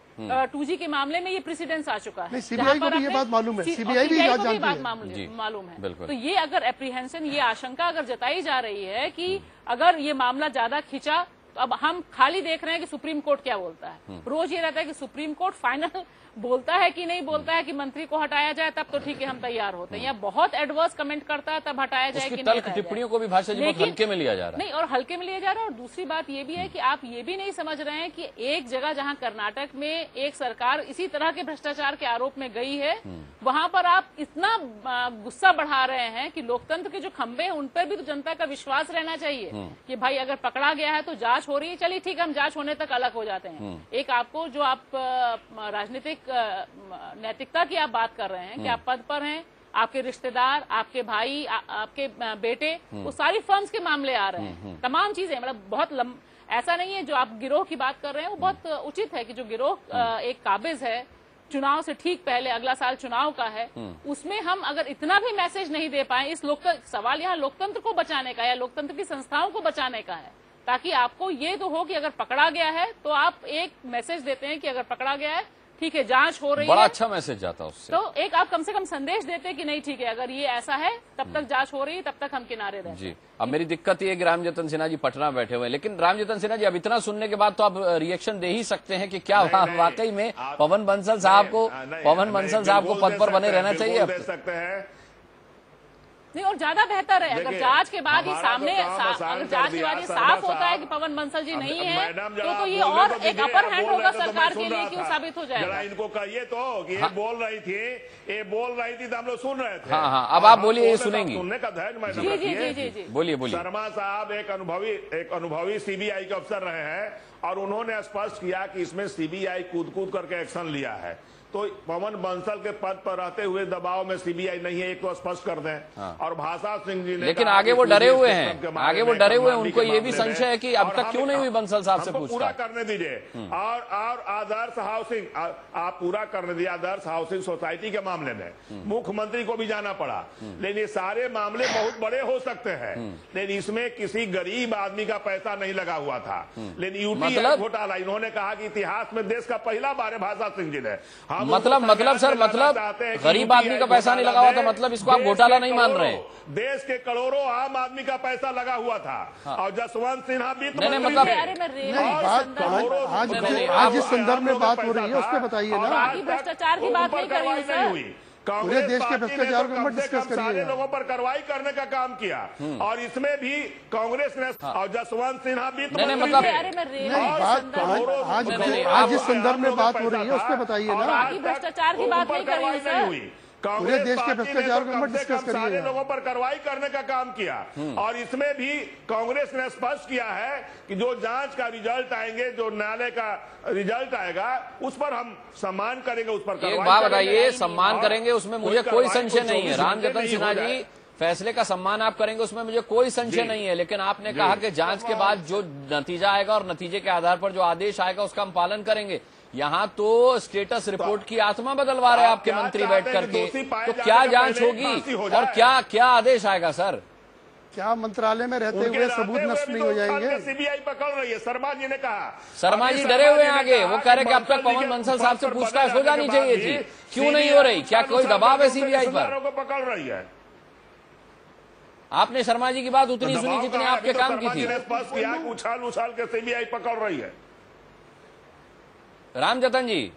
2G के मामले में ये प्रेसिडेंस आ चुका है। सीबीआई को भी ये बात मालूम है, सीबीआई भी मालूम है। तो ये अगर एप्रीहेंशन, ये आशंका अगर जताई जा रही है कि अगर ये मामला ज्यादा खिंचा तो अब हम खाली देख रहे हैं कि सुप्रीम कोर्ट क्या बोलता है। रोज ये रहता है कि सुप्रीम कोर्ट फाइनल बोलता है कि नहीं बोलता है कि मंत्री को हटाया जाए, तब तो ठीक है हम तैयार होते हैं, या बहुत एडवर्स कमेंट करता है तब हटाया जाए कि नहीं। टिप्पणियों को भी भाषा जी बहुत हल्के में लिया जा रहा है। नहीं, और हल्के में लिया जा रहा है। और दूसरी बात ये भी है कि आप ये भी नहीं समझ रहे हैं कि एक जगह जहां कर्नाटक में एक सरकार इसी तरह के भ्रष्टाचार के आरोप में गई है, वहां पर आप इतना गुस्सा बढ़ा रहे हैं कि लोकतंत्र के जो खंभे हैं उन पर भी तो जनता का विश्वास रहना चाहिए कि भाई अगर पकड़ा गया है तो जांच हो रही है, चलिए ठीक है हम जांच होने तक अलग हो जाते हैं। एक आपको जो आप राजनीतिक नैतिकता की आप बात कर रहे हैं कि आप पद पर हैं, आपके रिश्तेदार, आपके भाई, आपके बेटे, वो सारी फर्म्स के मामले आ रहे हैं, तमाम चीजें, मतलब बहुत ऐसा नहीं है। जो आप गिरोह की बात कर रहे हैं वो बहुत उचित है कि जो गिरोह एक काबिज है, चुनाव से ठीक पहले अगला साल चुनाव का है, उसमें हम अगर इतना भी मैसेज नहीं दे पाए, इस सवाल यहाँ लोकतंत्र को बचाने का या लोकतंत्र की संस्थाओं को बचाने का है, ताकि आपको ये तो हो कि अगर पकड़ा गया है तो आप एक मैसेज देते हैं कि अगर पकड़ा गया है ठीक है जांच हो रही है, बड़ा अच्छा मैसेज जाता है उससे। तो एक आप कम से कम संदेश देते हैं कि नहीं ठीक है अगर ये ऐसा है तब तक जांच हो रही है, तब तक हम किनारे रहते जी। अब मेरी दिक्कत ये है कि रामजतन सिन्हा जी पटना बैठे हुए हैं, लेकिन रामजतन सिन्हा जी अब इतना सुनने के बाद तो आप रिएक्शन दे ही सकते हैं कि क्या वाकई में पवन बंसल साहब को पद पर बने रहना चाहिए? दे सकते हैं नहीं, और ज्यादा बेहतर है अगर जांच के बाद ये सामने, अगर जांच के बाद ये साफ होता है कि पवन बंसल जी नहीं है तो ये और एक अपर हैंड होगा सरकार के लिए कि वो साबित हो जाएगा। इनको कहिए तो कि ये बोल रही थी तो हम लोग सुन रहे थे। हाँ, अब आप बोलिए, ये सुनेंगी। सुनने का धैर्य मैडम जी, बोलिए। शर्मा साहब एक अनुभवी सीबीआई के अफसर रहे हैं और उन्होंने स्पष्ट किया कि इसमें सीबीआई कूद करके एक्शन लिया है, तो पवन बंसल के पद पर रहते हुए दबाव में सीबीआई नहीं है, एक तो स्पष्ट कर दें। और भाषा सिंह जी ने, लेकिन आगे वो डरे हुए हैं, उनको ये भी संशय है कि अब तक क्यों नहीं हुई बंसल साहब से पूछताछ। पूरा करने दीजिए। और आदर्श हाउसिंग, आप पूरा करने दिए। आदर्श हाउसिंग सोसाइटी के मामले में मुख्यमंत्री को भी जाना पड़ा, लेकिन ये सारे मामले बहुत बड़े हो सकते हैं, लेकिन इसमें किसी गरीब आदमी का पैसा नहीं लगा हुआ था। लेकिन यूटीआई घोटाला, इन्होंने कहा कि इतिहास में देश का पहला बार है, भाषा सिंह जी ने। मतलब सर, गरीब आदमी का पैसा नहीं लगा हुआ था, मतलब इसको आप घोटाला नहीं मान रहे? देश के करोड़ों आम आदमी का पैसा लगा हुआ था। और जसवंत सिन्हा भी आज जिस संदर्भ में बात हो रही है उस पर बताइए ना। भ्रष्टाचार की बात नहीं कर रही है, पूरे देश के भ्रष्टाचार को मत डिस्कस करिए। सारे लोगों पर कार्रवाई करने का काम किया और इसमें भी कांग्रेस ने और जसवंत सिन्हा भी आज जिस संदर्भ में बात हो रही है उस पर बताइए ना। भ्रष्टाचार की बात नहीं कर रही है। पूरे देश के भ्रष्टाचार को मत डिस्कस सारे करिए। लोगों पर कार्रवाई करने का काम किया और इसमें भी कांग्रेस ने स्पष्ट किया है कि जो जांच का रिजल्ट आएंगे, जो न्यायालय का रिजल्ट आएगा, उस पर हम सम्मान करेंगे, उस पर एक बात बताइए, सम्मान करेंगे उसमें मुझे कोई संशय नहीं है। रामजतन सिन्हा जी, फैसले का सम्मान आप करेंगे उसमें मुझे कोई संशय नहीं है, लेकिन आपने कहा कि जांच के बाद जो नतीजा आएगा और नतीजे के आधार पर जो आदेश आएगा उसका हम पालन करेंगे। यहाँ तो स्टेटस रिपोर्ट की आत्मा बदलवा रहे आपके मंत्री बैठ करके, तो क्या जांच होगी और क्या आदेश आएगा सर? क्या मंत्रालय में रहते हुए सबूत नष्ट नहीं हो जाएंगे? सीबीआई पकड़ रही है, शर्मा जी ने कहा। शर्मा जी डरे हुए हैं आगे, वो कह रहे कि अब तक पवन बंसल साहब से पूछताछ हो जानी चाहिए थी, क्यों नहीं हो रही? क्या कोई दबाव है सीबीआई पर? पकड़ रही है। आपने शर्मा जी की बात उतनी सुनी जितनी आपके काम की थी। स्पष्ट किया कि उछाल के सीबीआई पकड़ रही है। रामजतन जी,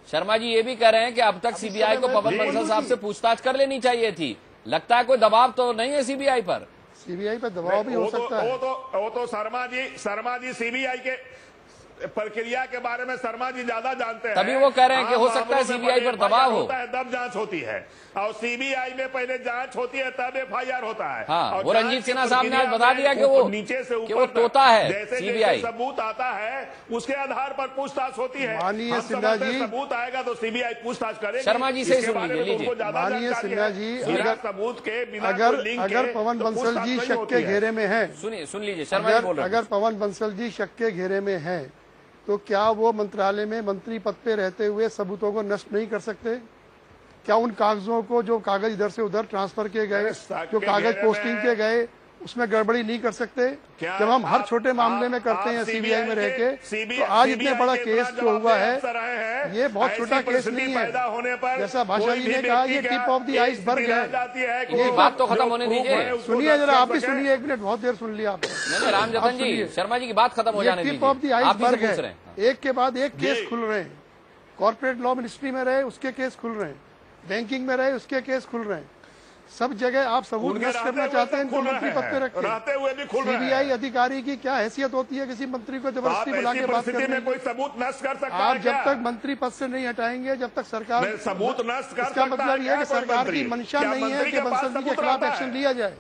शर्मा जी ये भी कह रहे हैं कि अब तक सीबीआई को पवन बंसल साहब से पूछताछ कर लेनी चाहिए थी। लगता है कोई दबाव तो नहीं है सीबीआई पर? सीबीआई पर दबाव भी हो सकता है। वो तो शर्मा जी सीबीआई के प्रक्रिया के बारे में शर्मा जी ज्यादा जानते हैं। तभी वो कह रहे हैं कि हो सकता है सीबीआई पर दबाव हो। तब जांच होती है और सीबीआई में पहले जांच होती है तब एफआईआर होता है। हाँ, वो रंजीत सिन्हा साहब ने आज बता दिया कि वो नीचे से ऊपर तोता है। जैसे सीबीआई सबूत आता है उसके आधार पर पूछताछ होती है। माननीय सिन्हा जी, सबूत आएगा तो सीबीआई पूछताछ करेगी। शर्मा जी से सुन लीजिए। माननीय सिन्हा जी, सबूत के बिना अगर पवन बंसल जी शक के घेरे में है, सुन लीजिए, शर्मा जी बोल रहे हैं। अगर पवन बंसल जी शक के घेरे में है तो क्या वो मंत्रालय में मंत्री पद पे रहते हुए सबूतों को नष्ट नहीं कर सकते? क्या उन कागजों को, जो कागज इधर से उधर ट्रांसफर किए गए, जो कागज पोस्टिंग के गए, उसमें गड़बड़ी नहीं कर सकते? जब हम हर छोटे मामले में करते हैं सीबीआई में रह के, तो आज इतने बड़ा केस जो हुआ है ये बहुत छोटा केस नहीं है। जैसा भाषा जी ने कहा, ये टिप ऑफ द आइसबर्ग है। ये बात तो खत्म होने दीजिए। सुनिए जरा, आप भी सुनिए, 1 मिनट, बहुत देर सुन लिया आपने। नहीं, रामजतन जी, शर्मा जी की बात खत्म हो जाने दीजिए। टिप ऑफ द आइसबर्ग है, एक के बाद एक केस खुल रहे हैं। कॉर्पोरेट लॉ मिनिस्ट्री में रहे उसके केस खुल रहे हैं, बैंकिंग में रहे उसके केस खुल रहे हैं। सब जगह आप सबूत नष्ट करना चाहते हैं, इनको मंत्री पद पे रखते हैं। सीबीआई अधिकारी की क्या हैसियत होती है किसी मंत्री को जबरदस्ती बुला के बात करने में? कोई सबूत नष्ट कर सकता आप है? जब तक मंत्री पद से नहीं हटाएंगे, जब तक सरकार सबूत नष्ट कर, इसका मतलब यह है कि सरकार की मंशा नहीं है कि बंसल जी के खिलाफ एक्शन लिया जाए।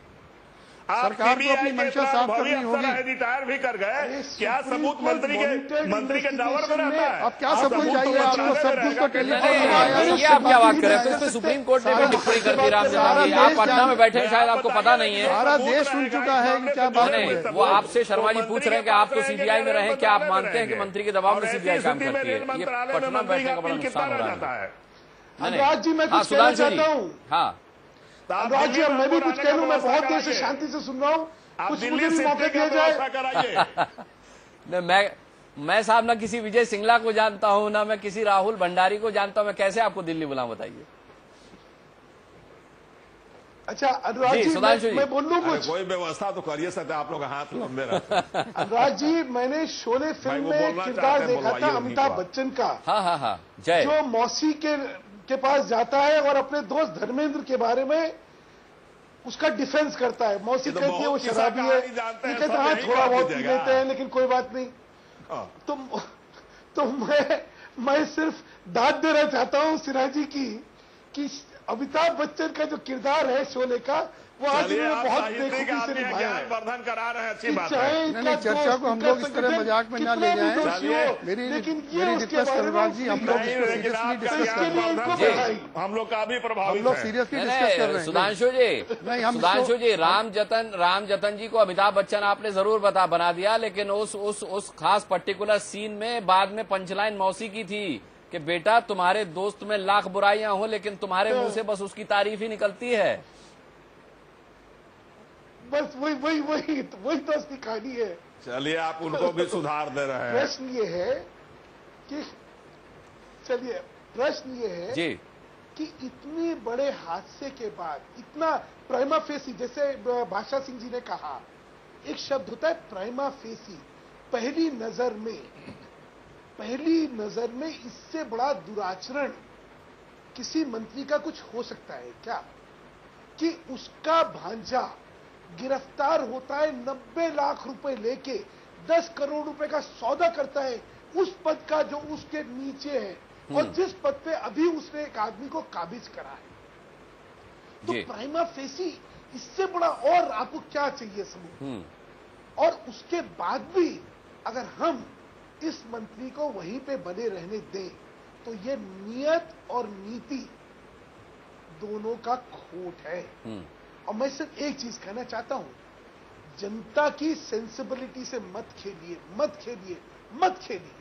सरकार को अपनी मंशा साफ करनी होगी। रिटायर भी कर गए, क्या सबूत मंत्री के टावर में रहता है? अब क्या सबूत चाहिए आपको? सब कुछ तो टेलीफोन ये आप क्या बात कर रहे हैं? तो सुप्रीम कोर्ट ने भी टिप्पणी कर दी रामजतन जी। आप पटना में बैठे हैं, शायद आपको पता नहीं है। सारा देश सुन चुका है कि क्या बात है। वो आपसे शर्मा जी पूछ रहे हैं कि आप तो सीबीआई में रहे, क्या आप मानते हैं कि मंत्री के दबाव में सीबीआई काम करती है? ये पटना बैठने का बड़ा नुकसान हो रहा है। अनुराग जी, मैं कुछ कहना चाहता हूँ। हाँ अनुराग जी, अब मैं भी कुछ कह लूं। मैं बहुत देर से शांति से सुन रहा हूँ, कुछ मुझे भी मौके दिया जाए। मैं साहब ना किसी विजय सिंगला को जानता हूं, ना मैं किसी राहुल भंडारी को जानता हूं, मैं कैसे आपको दिल्ली बुलाऊं बताइए? अच्छा अनुराग जी, मैं बोल लूं कुछ? कोई व्यवस्था तो करिए सकते, आप लोग हाथ लंबे रहते हैं। अनुराग जी, मैंने शोले फिल्म में किरदार देखा था अमिताभ बच्चन का। हाँ, जय, जो मौसी के पास जाता है और अपने दोस्त धर्मेंद्र के बारे में उसका डिफेंस करता है। मौसी कहती है वो शराबी है, ये कहता है हाँ थोड़ा बहुत पी लेते हैं लेकिन कोई बात नहीं। तो मैं सिर्फ दाद देना चाहता हूँ सिन्हा जी की कि अमिताभ बच्चन का जो किरदार है शोले का, वो आज बहुत बेखूबी से निभाया है। वर्धन करा रहे हैं, अच्छी बात है। नहीं, चर्चा को हम लोग इस तरह मजाक में ना ले जाएं। मेरी रिक्वेस्ट अनुराग जी, हम लोग इसको सीरियसली डिस्कस कर रहे हैं। हम लोग का भी प्रभाव, हम लोग सीरियसली डिस्कस कर रहे हैं। सुधांशु जी, रामजतन जी को अमिताभ बच्चन आपने जरूर बना दिया, लेकिन उस खास पर्टिकुलर सीन में बाद में पंचलाइन मौसी की थी कि बेटा तुम्हारे दोस्त में लाख बुराइयां हो लेकिन तुम्हारे मुंह से बस उसकी तारीफ ही निकलती है। बस वही तो उसकी कहानी है। चलिए, आप उनको भी सुधार दे रहे हैं। प्रश्न ये है कि जी कि इतने बड़े हादसे के बाद इतना प्राइमा फेसी, जैसे भाषा सिंह जी ने कहा, एक शब्द होता है प्राइमा फेसी, पहली नजर में इससे बड़ा दुराचरण किसी मंत्री का कुछ हो सकता है क्या? कि उसका भांजा गिरफ्तार होता है, 90 लाख रुपए लेके 10 करोड़ रुपए का सौदा करता है, उस पद का जो उसके नीचे है और जिस पद पे अभी उसने एक आदमी को काबिज करा है, तो जी। प्राइमा फेसी इससे बड़ा और आपको क्या चाहिए सबूत? और उसके बाद भी अगर हम इस मंत्री को वहीं पे बने रहने दें तो ये नियत और नीति दोनों का खोट है। और मैं सिर्फ एक चीज कहना चाहता हूं, जनता की सेंसिबिलिटी से मत खेलिए, मत खेलिए, मत खेलिए।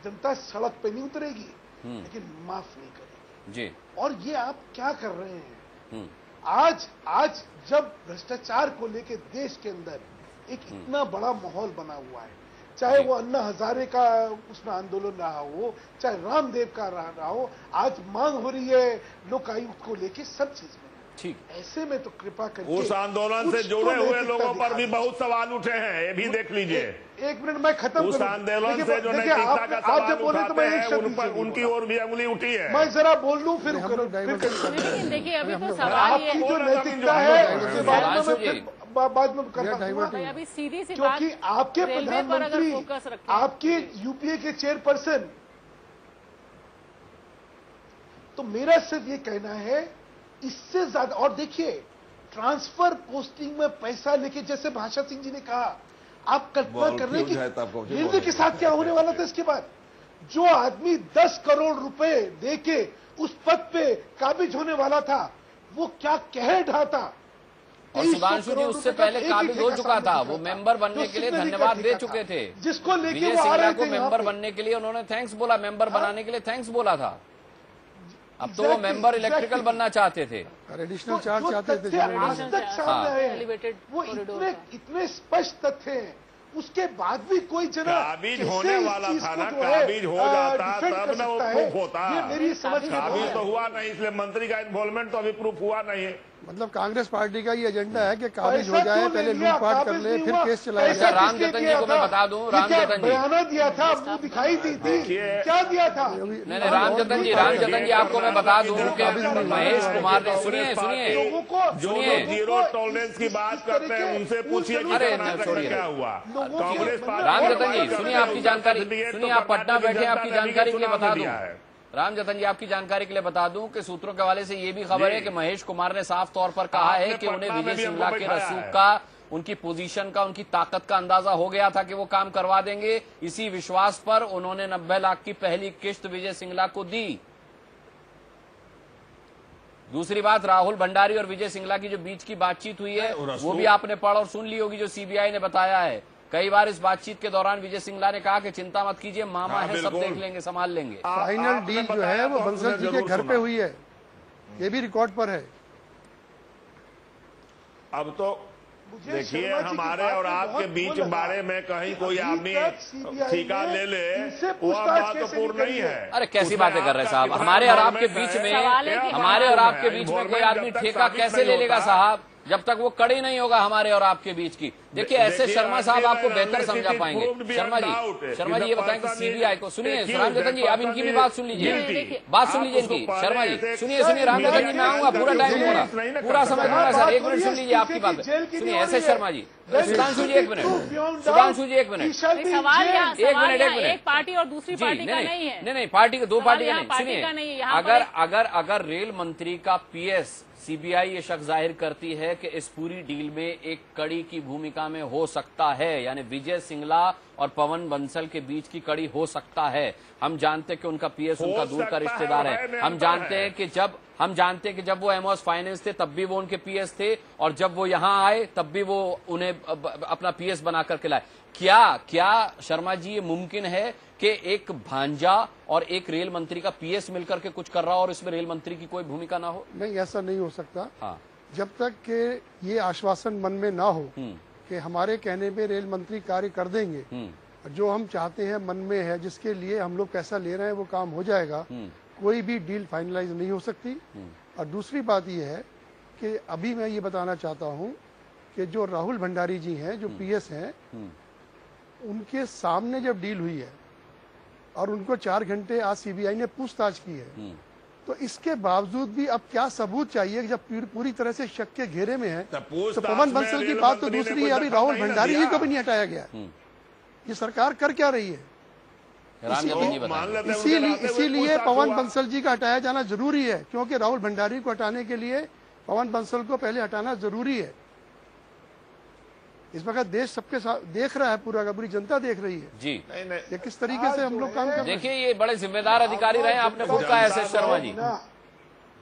जनता सड़क पे नहीं उतरेगी लेकिन माफ नहीं करेगी जी। और ये आप क्या कर रहे हैं? आज जब भ्रष्टाचार को लेकर देश के अंदर एक इतना बड़ा माहौल बना हुआ है, चाहे वो अन्ना हजारे का उसमें आंदोलन रहा हो, चाहे रामदेव का रहा हो, आज मांग हो रही है लोकायुक्त को लेके, सब चीज में ठीक। ऐसे में तो कृपा करके उस आंदोलन से जुड़े हुए लोगों पर भी बहुत सवाल उठे हैं, ये भी देख लीजिए। एक मिनट मैं खत्म उस आंदोलन से जो नैतिकता का आप जब सवाल बोले तो मैं एक उठाते हैं, उन पर उनकी ओर भी अंगुली उठी है। मैं जरा बोल लूं फिर लेकिन देखिए अभी तो सवाल ये आपकी जो नैतिकता है उसके बाद में फिर बाद में करता हूं। भाई अभी सीधी सी बात, क्योंकि आपके रेलवे पर अगर प्रधानमंत्री, फोकस रखें, आपके यूपीए के चेयरपर्सन, तो मेरा सिर्फ ये कहना है इससे ज्यादा। और देखिए ट्रांसफर पोस्टिंग में पैसा लेके, जैसे भाषा सिंह जी ने कहा, आप कल्पना कर रहे हैं कि रेलवे के साथ क्या होने वाला था इसके बाद? जो आदमी 10 करोड़ रुपए देके उस पद पे काबिज होने वाला था, वो क्या कह रहा था। और सुधांशु जी उससे पहले काबिज हो चुका था, वो मेंबर बनने के लिए धन्यवाद दे चुके थे। जिसको लेके विजय वो आ सिंगला रहे को थे मेंबर बनने के लिए उन्होंने थैंक्स बोला, मेंबर बनाने के लिए थैंक्स बोला था। अब तो वो मेंबर इलेक्ट्रिकल बनना चाहते थे, एडिशनल चार्ज चाहते थे। आज तक सामने आए हैं, एलिवेटेड वो इतने स्पष्ट तथ्य हैं, उसके बाद भी कोई जना काबिज होने वाला था ना, काबिज हो जाता तब ना वो प्रूफ होता। ये मेरी समझ में काबिज तो हुआ नहीं, इसलिए मंत्री का इन्वॉल्वमेंट तो अभी प्रूफ हुआ नहीं। मतलब कांग्रेस पार्टी का ये एजेंडा है कि काबिज हो जाए, पहले लूटपाट कर ले, फिर केस चलाया अच्छा, रामजतन जी को मैं बता दूं, रामजतन जी बयाना दिया था, वो दिखाई दी थी, क्या दिया था? नहीं रामजतन जी आपको मैं बता दूं कि महेश कुमार ने, सुनिए लोगों को जो जीरो टॉलरेंस की बात करते हैं उनसे पूछिए कि कर्नाटक में क्या हुआ। कांग्रेस पार्टी, रामजतन जी सुनिए आपकी जानकारी, सुनिए आप पटना बैठे, आपकी जानकारी के लिए बता दूं, रामजतन जी आपकी जानकारी के लिए बता दूं कि सूत्रों के हवाले से ये भी खबर है कि महेश कुमार ने साफ तौर पर कहा है कि उन्हें विजय सिंगला के रसूख का, उनकी पोजीशन का, उनकी ताकत का अंदाजा हो गया था कि वो काम करवा देंगे। इसी विश्वास पर उन्होंने 90 लाख की पहली किश्त विजय सिंगला को दी। दूसरी बात, राहुल भंडारी और विजय सिंगला की जो बीच की बातचीत हुई है वो भी आपने पढ़ और सुन ली होगी, जो सीबीआई ने बताया है। कई बार इस बातचीत के दौरान विजय सिंगला ने कहा कि चिंता मत कीजिए, मामा है, सब देख लेंगे, संभाल लेंगे। फाइनल डील जो है वो बंसल जी के घर पे हुई है, ये भी रिकॉर्ड पर है। अब तो देखिए हमारे और आपके बीच बारे में कहीं कोई आदमी ठीका ले वह बात तो पूर्ण नहीं है। अरे कैसी बातें कर रहे हैं साहब, हमारे और आपके बीच में, हमारे और आपके बीच में कोई आदमी ठेका कैसे ले लेगा साहब, जब तक वो कड़ी नहीं होगा हमारे और आपके बीच की। देखिए ऐसे शर्मा साहब आपको बेहतर समझा पाएंगे। शर्मा जी ये बताएं कि सीबीआई को, सुनिए रामजतन जी आप इनकी भी बात सुन लीजिए, बात सुन लीजिए इनकी। शर्मा जी सुनिए रामजतन जी मैं आऊंगा, पूरा टाइम दूंगा, पूरा समय दूंगा सर, 1 मिनट सुन लीजिए आपकी बात। सुनिए ऐसे शर्मा जी, सुधांशु जी 1 मिनट, सुधांशु जी 1 मिनट, सवाल एक पार्टी और दूसरी पार्टी का नहीं है। नहीं पार्टी का, दो पार्टी का पार्टी का नहीं। नहीं सुनिए अगर रेल मंत्री का पीएस, सीबीआई ये शक जाहिर करती है कि इस पूरी डील में एक कड़ी की भूमिका में हो सकता है, यानी विजय सिंगला और पवन बंसल के बीच की कड़ी हो सकता है। हम जानते हैं कि उनका पीएस उनका दूर का रिश्तेदार है। हम जानते हैं कि जब वो एमओएस फाइनेंस थे तब भी वो उनके पीएस थे, और जब वो यहां आए तब भी वो उन्हें अपना पीएस बना करके लाए। क्या शर्मा जी ये मुमकिन है कि एक भांजा और एक रेल मंत्री का पीएस मिलकर के कुछ कर रहा हो और इसमें रेल मंत्री की कोई भूमिका ना हो? नहीं, ऐसा नहीं हो सकता। हाँ। जब तक कि ये आश्वासन मन में ना हो कि हमारे कहने पे रेल मंत्री कार्य कर देंगे, जो हम चाहते हैं मन में है, जिसके लिए हम लोग पैसा ले रहे हैं वो काम हो जाएगा, कोई भी डील फाइनलाइज नहीं हो सकती। और दूसरी बात ये है कि अभी मैं ये बताना चाहता हूँ कि जो राहुल भंडारी जी हैं, जो पीएस हैं, उनके सामने जब डील हुई है और उनको 4 घंटे आज सीबीआई ने पूछताछ की है, तो इसके बावजूद भी अब क्या सबूत चाहिए कि जब पूरी तरह से शक के घेरे में है, तो पवन बंसल की बात तो दूसरी है, अभी राहुल भंडारी जी को भी नहीं हटाया गया। ये सरकार कर क्या रही है? रामजतन जी मान लेते हैं इसीलिए पवन बंसल जी का हटाया जाना जरूरी है, क्योंकि राहुल भंडारी को हटाने के लिए पवन बंसल को पहले हटाना जरूरी है। इस वक्त देश सबके साथ देख रहा है, पूरी जनता देख रही है जी। ये किस तरीके से हम लोग काम कर रहे हैं। देखिए, ये बड़े जिम्मेदार अधिकारी रहे, आपने खुद कहा एस शर्मा जी।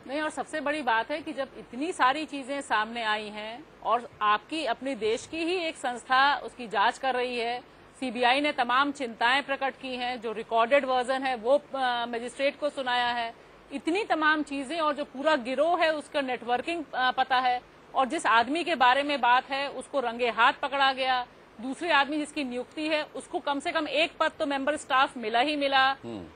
नहीं, और सबसे बड़ी बात है कि जब इतनी सारी चीजें सामने आई हैं और आपकी अपने देश की ही एक संस्था उसकी जांच कर रही है, सीबीआई ने तमाम चिंताएं प्रकट की हैं, जो रिकॉर्डेड वर्जन है वो मजिस्ट्रेट को सुनाया है, इतनी तमाम चीजें, और जो पूरा गिरोह है उसका नेटवर्किंग पता है, और जिस आदमी के बारे में बात है उसको रंगे हाथ पकड़ा गया, दूसरे आदमी जिसकी नियुक्ति है उसको कम से कम एक पद तो मेंबर स्टाफ मिला ही मिला,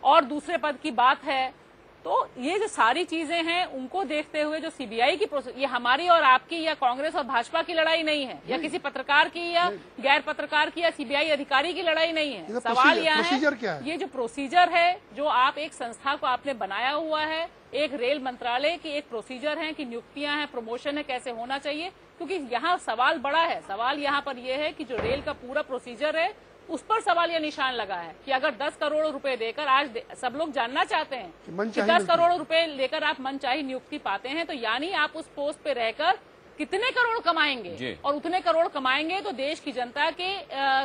और दूसरे पद की बात है। तो ये जो सारी चीजें हैं उनको देखते हुए जो सीबीआई की प्रोसेस, ये हमारी और आपकी या कांग्रेस और भाजपा की लड़ाई नहीं है, या किसी पत्रकार की या गैर पत्रकार की या सीबीआई अधिकारी की लड़ाई नहीं है। सवाल यह है, ये जो प्रोसीजर है, जो आप एक संस्था को आपने बनाया हुआ है, एक रेल मंत्रालय की एक प्रोसीजर है कि नियुक्तियां हैं, प्रमोशन है, कैसे होना चाहिए, क्योंकि यहाँ सवाल बड़ा है। सवाल यहाँ पर यह है कि जो रेल का पूरा प्रोसीजर है उस पर सवाल या निशान लगा है कि अगर 10 करोड़ रुपए देकर, आज सब लोग जानना चाहते हैं कि 10 करोड़ रुपए लेकर आप मनचाही नियुक्ति पाते हैं, तो यानी आप उस पोस्ट पे रहकर कितने करोड़ कमाएंगे, और उतने करोड़ कमाएंगे तो देश की जनता के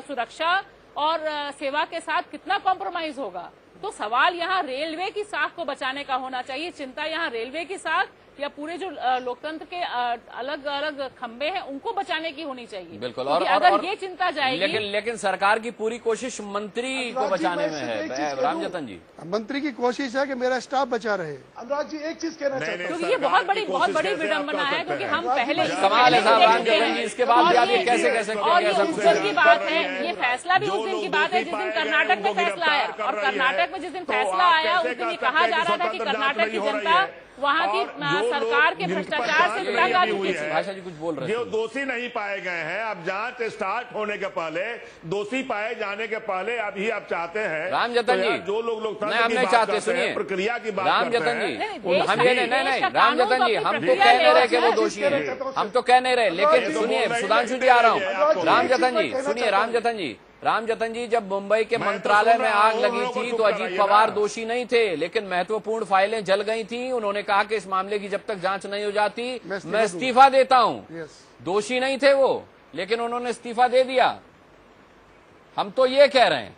सुरक्षा और सेवा के साथ कितना कॉम्प्रोमाइज होगा। तो सवाल यहाँ रेलवे की साख को बचाने का होना चाहिए। चिंता यहाँ रेलवे की साख या पूरे जो लोकतंत्र के अलग अलग खंबे हैं उनको बचाने की होनी चाहिए। बिल्कुल। और अगर ये चिंता जाएगी, लेकिन सरकार की पूरी कोशिश मंत्री को बचाने में है। रामजतन जी, मंत्री की कोशिश है कि मेरा स्टाफ बचा रहे। अनुराग जी एक चीज कहना चाहते हैं, क्योंकि ये बहुत बड़ी विडंबना है, क्योंकि हम पहले कमाल है साहब रामजतन जी, इसके बाद भी आप ये कैसे कह सकते हैं? और ये उस दिन की बात है, ये फैसला भी उस दिन की बात है जिस दिन कर्नाटक में फैसला आया, और कर्नाटक में जिस दिन फैसला आया उस दिन कहा जा रहा था कि कर्नाटक की जनता वहाँ की सरकार के भ्रष्टाचार से तंग आ चुकी थी। भाषा जी कुछ बोल रहे हैं। जो दोषी नहीं पाए गए हैं, अब जांच स्टार्ट होने के पहले, दोषी पाए जाने के पहले अभी आप चाहते हैं रामजतन जी, जो लोग हम नहीं चाहते, सुनिए प्रक्रिया की बात रामजतन जी, हम नहीं रामजतन जी, हम तो कह नहीं रहे कि वो दोषी है, हम तो कह नहीं रहे, लेकिन सुनिए सुधांशु जी, आ रहा हूँ। रामजतन जी सुनिए, रामजतन जी, जब मुंबई के मंत्रालय में आग लगी थी तो अजीत पवार दोषी नहीं थे, लेकिन महत्वपूर्ण फाइलें जल गई थी। उन्होंने कहा कि इस मामले की जब तक जांच नहीं हो जाती मैं इस्तीफा देता हूं। दोषी नहीं थे वो, लेकिन उन्होंने इस्तीफा दे दिया। हम तो ये कह रहे हैं।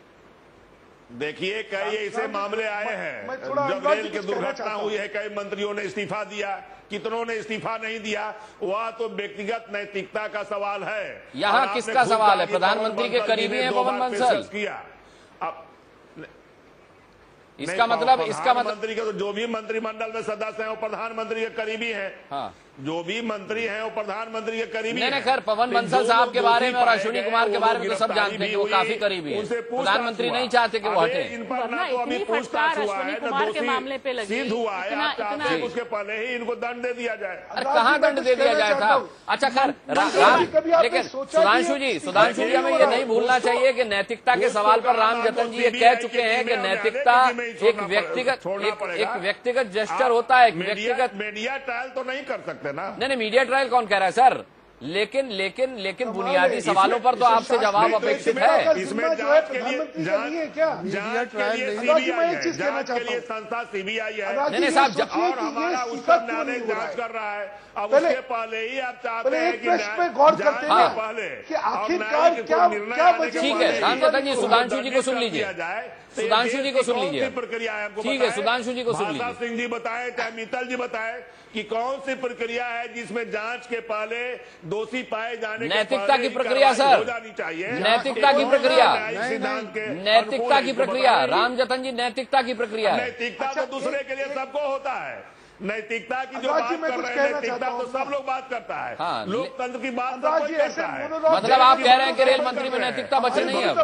देखिए, कई ऐसे मामले आए हैं जब रेल की दुर्घटना हुई है, कई मंत्रियों ने इस्तीफा दिया, कितनों ने इस्तीफा नहीं दिया। वह तो व्यक्तिगत नैतिकता का सवाल है। यहाँ किसका सवाल है? प्रधानमंत्री के करीबी हैं पवन बंसल किया। इसका मतलब मंत्री के तो जो भी मंत्रिमंडल में सदस्य हैं वो प्रधानमंत्री के करीबी हैं। हाँ, जो भी मंत्री हैं वो प्रधानमंत्री के करीबी नहीं, खैर पवन बंसल साहब के बारे में और अश्विनी कुमार के बारे में तो सब जानते हैं कि वो काफी करीबी है। प्रधानमंत्री नहीं चाहते कि वो हटे। इन पर ना तो अभी पूछताछ हुआ है, दोषी सिद्ध हुआ है, आप चाहते हैं उसके पहले ही इनको दंड दे दिया जाए। अरे कहाँ दंड दे दिया जाए साहब? अच्छा खैर, लेकिन सुधांशु जी हमें ये नहीं भूलना चाहिए कि नैतिकता के सवाल पर रामजतन जी ये कह चुके हैं कि नैतिकता एक व्यक्तिगत जेस्चर होता है, व्यक्तिगत। मीडिया ट्रायल तो नहीं कर सकते ना। नहीं, मीडिया ट्रायल कौन कह रहा है सर? लेकिन बुनियादी सवालों पर तो आपसे जवाब अपेक्षित है। इसमें जांच के लिए संस्था सीबीआई है। नहीं साहब, और हमारा उच्चतम न्यायालय जांच कर रहा है। अब उसके पहले ही आप चाहते हैं कि पहले ठीक है रामजतन जी, सुधांशु जी को सुन लीजिए, सुधांशु जी को सुन लीजिए, प्रक्रिया है। ठीक है, सुधांशु जी को सुन लीजिए। सिंह जी बताए चाहे मित्तल जी बताए कि कौन सी प्रक्रिया है जिसमें जांच के पहले दोषी पाए जाने नैतिकता की प्रक्रिया सर, हो जानी चाहिए। नैतिकता की प्रक्रिया, नैतिकता की प्रक्रिया, रामजतन जी, नैतिकता की प्रक्रिया। नैतिकता तो दूसरे के लिए सबको होता है। नैतिकता की जो बात कर रहे हैं, नैतिकता तो सब लोग बात करता है। हाँ, लोकतंत्र की बात तो कोई करता है। मतलब आप कह रहे हैं कि रेल मंत्री में नैतिकता बची नहीं है अब?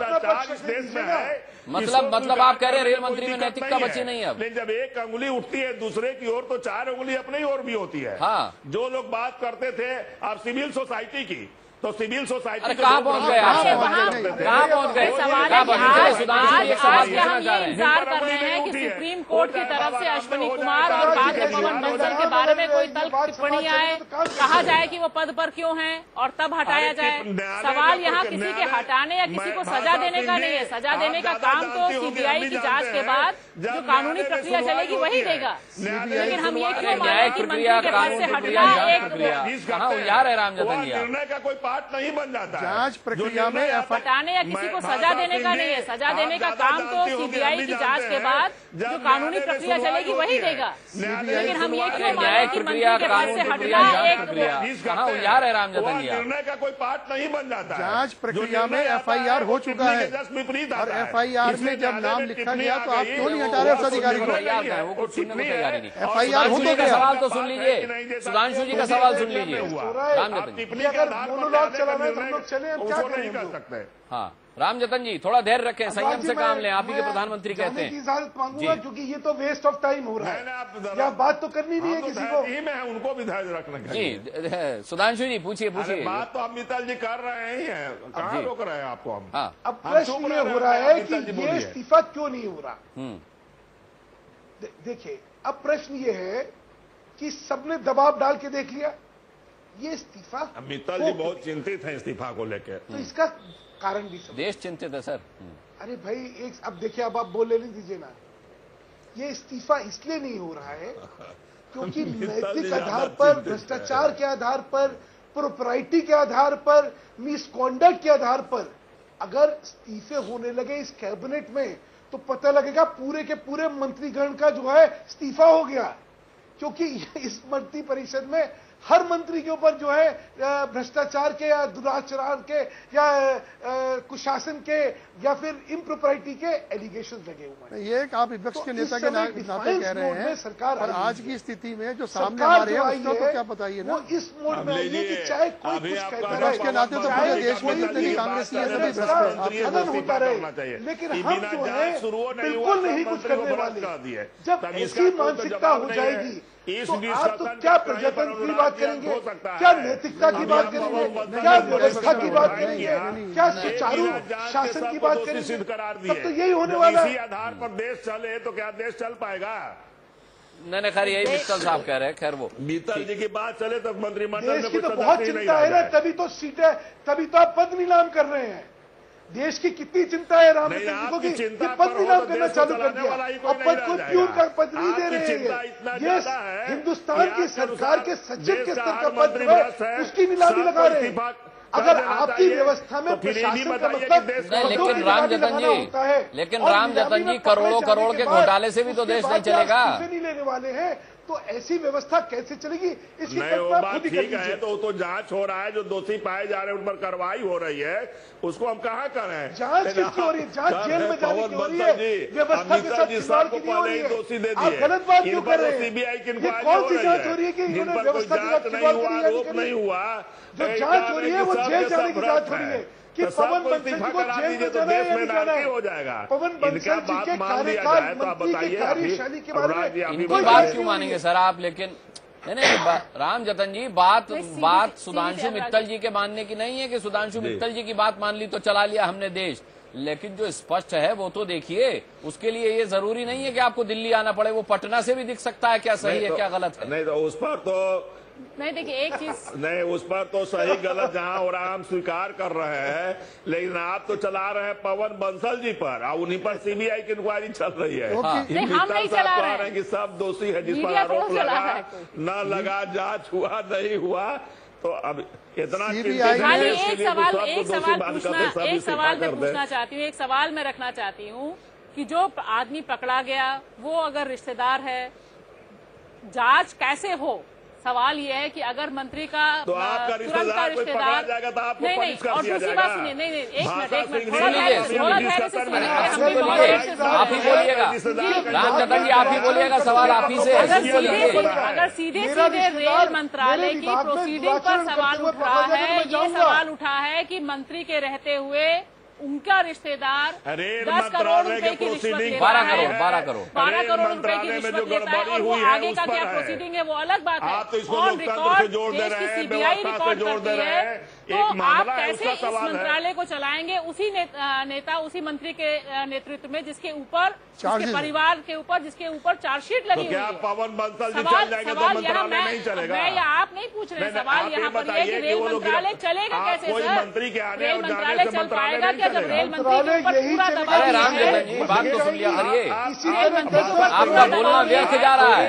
इस देश में है। मतलब आप कह रहे हैं रेल मंत्री में नैतिकता बची नहीं है अब? लेकिन जब एक अंगुली उठती है दूसरे की ओर तो 4 अंगुली अपनी ओर भी होती है। हाँ, जो लोग बात करते थे आप सिविल सोसाइटी की, तो सिविल सोसाइटी अरे कहाँ पहुंच गए आप? कहाँ पहुंच गए? सवाल है कि आज हम ये इंतजार कर रहे हैं कि सुप्रीम कोर्ट की तरफ से अश्विनी कुमार और बाद में पवन बंसल के बारे में कोई तल्ख टिप्पणी आए, कहा जाए कि वो पद पर क्यों हैं और तब हटाया जाए। सवाल यहाँ किसी के हटाने या किसी को सजा देने का नहीं है। सजा देने का काम तो सीबीआई की जांच के बाद जो कानूनी प्रक्रिया चलेगी वही देगा। लेकिन हम ये क्यों माने कि मंत्री के पद से हटना एक कहाँ उजाड़ है रामजतन जी? निर्णय का कोई पार्ट नहीं बन जाता है। जांच प्रक्रिया में हटाने या किसी को सजा देने का नहीं है। सजा देने का काम तो सीबीआई की जांच के बाद जो कानूनी प्रक्रिया चलेगी वही देगा। लेकिन हम ये क्यों माने कि मंत्री के पद से हटना एक कहाँ उजाड़ है रामजतन जी? निर्णय का कोई पार्ट नहीं बन जाता है। जांच प्रक्रिया में एफआईआर हो चुका है विपरीत और एफआईआर में जब नाम लिखा गया तो आप क्यों नहीं हटा रहे उस अधिकारी को? वो कुछ सुनने को तैयारी नहीं। एफआईआर हो तो का गया। सवाल तो सुन लीजिए, सुधांशु जी का सवाल सुन लीजिए। रामजतन जी, ये अगर मोनोलॉग चला रहे हैं तो हम लोग चले, हम क्या नहीं कर करें? सकते। हाँ रामजतन जी थोड़ा धैर्य रखें, संयम से काम लें। आप ही के प्रधानमंत्री कहते जाने की हैं। इजाजत मांगूंगा क्योंकि ये तो वेस्ट ऑफ टाइम हो रहा है। या बात तो करनी नहीं है किसी को। में है, उनको भी धैर्य रखना जी सुधांशु जी पूछिए पूछिए। बात तो हम मित्तल जी कर रहे ही हैं, कहाँ रोक रहे हैं आपको हम? हाँ अब प्रश्न ये हो रहा है कि ये इस्तीफा क्यों नहीं हो रहा। देखिए अब प्रश्न ये है कि सबने दबाव डाल के देख लिया ये इस्तीफा। मित्तल जी बहुत चिंतित हैं इस्तीफा को लेकर, तो इसका कारण भी सब देश चिंतित है सर। अरे भाई एक अब देखिए, अब आप बोल लेने दीजिए ना। ये इस्तीफा इसलिए नहीं हो रहा है क्योंकि नैतिक आधार पर, भ्रष्टाचार के आधार पर, प्रोपराइटी के आधार पर, मिसकॉन्डक्ट के आधार पर अगर इस्तीफे होने लगे इस कैबिनेट में तो पता लगेगा पूरे के पूरे मंत्रीगण का जो है इस्तीफा हो गया। क्योंकि इस मंत्री परिषद में हर मंत्री के ऊपर जो है भ्रष्टाचार के या दुराचार के या कुशासन के या फिर इम्प्रोप्राइटी के एलिगेशंस लगे हुए हैं। ये एक आप विपक्ष के नेता के नाते कह रहे हैं सरकार, और आज की स्थिति में जो सामने आ रही है उसका तो क्या बताइए ना। वो इस मोड में आई है कि चाहे कोई कुछ कहता रहे, विपक्ष के नाते तो पूरे देश में जितने भी कांग्रेसी है सभी भ्रष्ट है। खनन होता रहे, लेकिन हम जो है बिल्कुल नहीं कुछ करने वाले। जब ऐसी मानसिकता हो जाएगी तो आप तो क्या प्रजातंत्र की बात करेंगे, क्या नैतिकता की बात करेंगे, क्या व्यवस्था की बात करेंगे, क्या सुचारू शासन की बात करेंगे? तब तो यही होने वाला है। इसी आधार पर देश चले तो क्या देश चल पाएगा? नहीं खैर यही मित्तल साहब कह रहे हैं। खैर वो मित्तल जी की बात चले तो मंत्रिमंडल देश की में तो बहुत चिंता है ना, तभी तो सीटें, तभी तो आप पद नीलाम कर रहे हैं। देश की कितनी चिंता है रामचंद्र को कि पद नीलाम करना चालू कर दिया। अब पद को प्यून का पद नहीं दे रहे हैं। ये हिंदुस्तान की सरकार के सचिव के स्तर का पद है, उसकी नीलामी लगा रहे हैं। अगर आपकी व्यवस्था में प्रशासन का मतलब लेकिन रामजतन जी, लेकिन रामजतन जी करोड़ों करोड़ के घोटाले से भी तो देश नहीं चलेगा। नहीं लेने वाले हैं तो ऐसी व्यवस्था कैसे चलेगी? इसकी नहीं वो बात ठीक है, तो जांच हो रहा है, जो दोषी पाए जा रहे हैं उन पर कार्रवाई हो रही है, उसको हम कहाँ करें? जांच किसकी हो रही है? जांच जेल में जाने की हो रही है, व्यवस्था के साथ खिलवाड़ की नहीं हो रही है। आप गलत बात क्यों कर रहे हैं? सीबीआई की ये कौन सी जांच हो रही है कि इन्होंने व्यवस्था के साथ खिलवाड़ करी है? रोक नहीं हुआ, जो जांच हो रही है वो जेल जाने की जांच हो रही है कि पवन बंसल जी को जेल में जाना है या नहीं जाना है? हो जाएगा। पवन बंसल जी के कार्यकाल, मंत्री की कार्यशैली के बारे में इनकी बात क्यों मानेंगे सर आप? लेकिन नहीं रामजतन जी, बात सुधांशु मित्तल जी के मानने की नहीं है कि सुधांशु मित्तल जी की बात मान ली तो चला लिया हमने देश। लेकिन जो स्पष्ट है वो तो देखिए। उसके लिए ये जरूरी नहीं है कि आपको दिल्ली आना पड़े, वो पटना से भी दिख सकता है क्या सही है क्या गलत है। नहीं तो उस पर तो नहीं, देखिए एक चीज नहीं, उस पर तो सही गलत जहां हो रहा हम स्वीकार कर रहे हैं, लेकिन आप तो चला रहे हैं पवन बंसल जी पर, और उन्हीं पर सीबीआई की इंक्वायरी चल रही है। नहीं, हम नहीं चला रहे हैं कि सब दोषी है जिस पर आरोप लगा न लगा, जांच हुआ नहीं हुआ। तो अब इतना खाली एक सवाल मैं पूछना चाहती हूँ, एक सवाल मैं रखना चाहती हूँ कि जो आदमी पकड़ा गया वो अगर रिश्तेदार है, जांच कैसे हो? सवाल ये है कि अगर मंत्री का तो आपका रिश्तेदार कोई पकड़ा जाएगा तो आपको पनिश कर दिया जाएगा। बात सुनिए, नहीं एक मिनट आप ही बोलिएगा रामजतन जी, आप ही बोलिएगा, सवाल आप ही से। अगर सीधे रेल मंत्रालय की प्रोसीडिंग पर सवाल उठ रहा है, ये सवाल उठा है कि मंत्री के रहते हुए उनका रिश्तेदार 10 करोड़ रुपए की रिश्वत ले रहा है, 12 करोड़ रुपए की रिश्वत लेता है, और वो आगे का क्या प्रोसीडिंग है वो अलग बात है। आप तो इसको लोकतंत्र से जोड़ दे रहे हैं, सीबीआई रिकॉर्ड करती है तो आप कैसे इस मंत्रालय को चलाएंगे उसी नेता उसी मंत्री के नेतृत्व में जिसके ऊपर जिसके परिवार के ऊपर जिसके ऊपर चार्जशीट लगी हुई है। पवन बंसल जी चल जाएंगे तो मंत्रालय नहीं चलेगा। मैं या आप नहीं पूछ रहे, सवाल यहाँ पर ये कि रेल मंत्रालय चलेगा कैसे सर? मंत्री के आने रेल और जाने मंत्रालय से चल पाएगा क्या जब रेल मंत्री मंत्रालय के ऊपर यही पूरा चलेगा। दबाव अरे राम है? जतन जी, बात तो सुन लिया करिए। रेल मंत्री के ऊपर आपका बोलना व्यर्थ जा रहा है,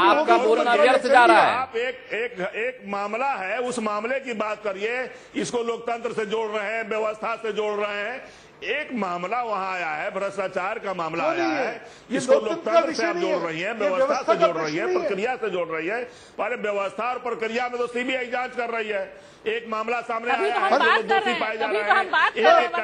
आपका बोलना व्यर्थ जा रहा है। आप एक मामला है, उस मामले की बात करिए। इसको लोकतंत्र से जोड़ रहे हैं, व्यवस्था से जोड़ रहे हैं। एक मामला वहां आया है, भ्रष्टाचार का मामला आया है, इसको लोकतंत्र से आप जोड़ रही है, व्यवस्था से जोड़ रही है, प्रक्रिया से जोड़ रही है। अरे व्यवस्था और प्रक्रिया में तो सीबीआई जांच कर रही है। एक मामला सामने आया है, जो दोषी पाए जा रहे हैं, एक करके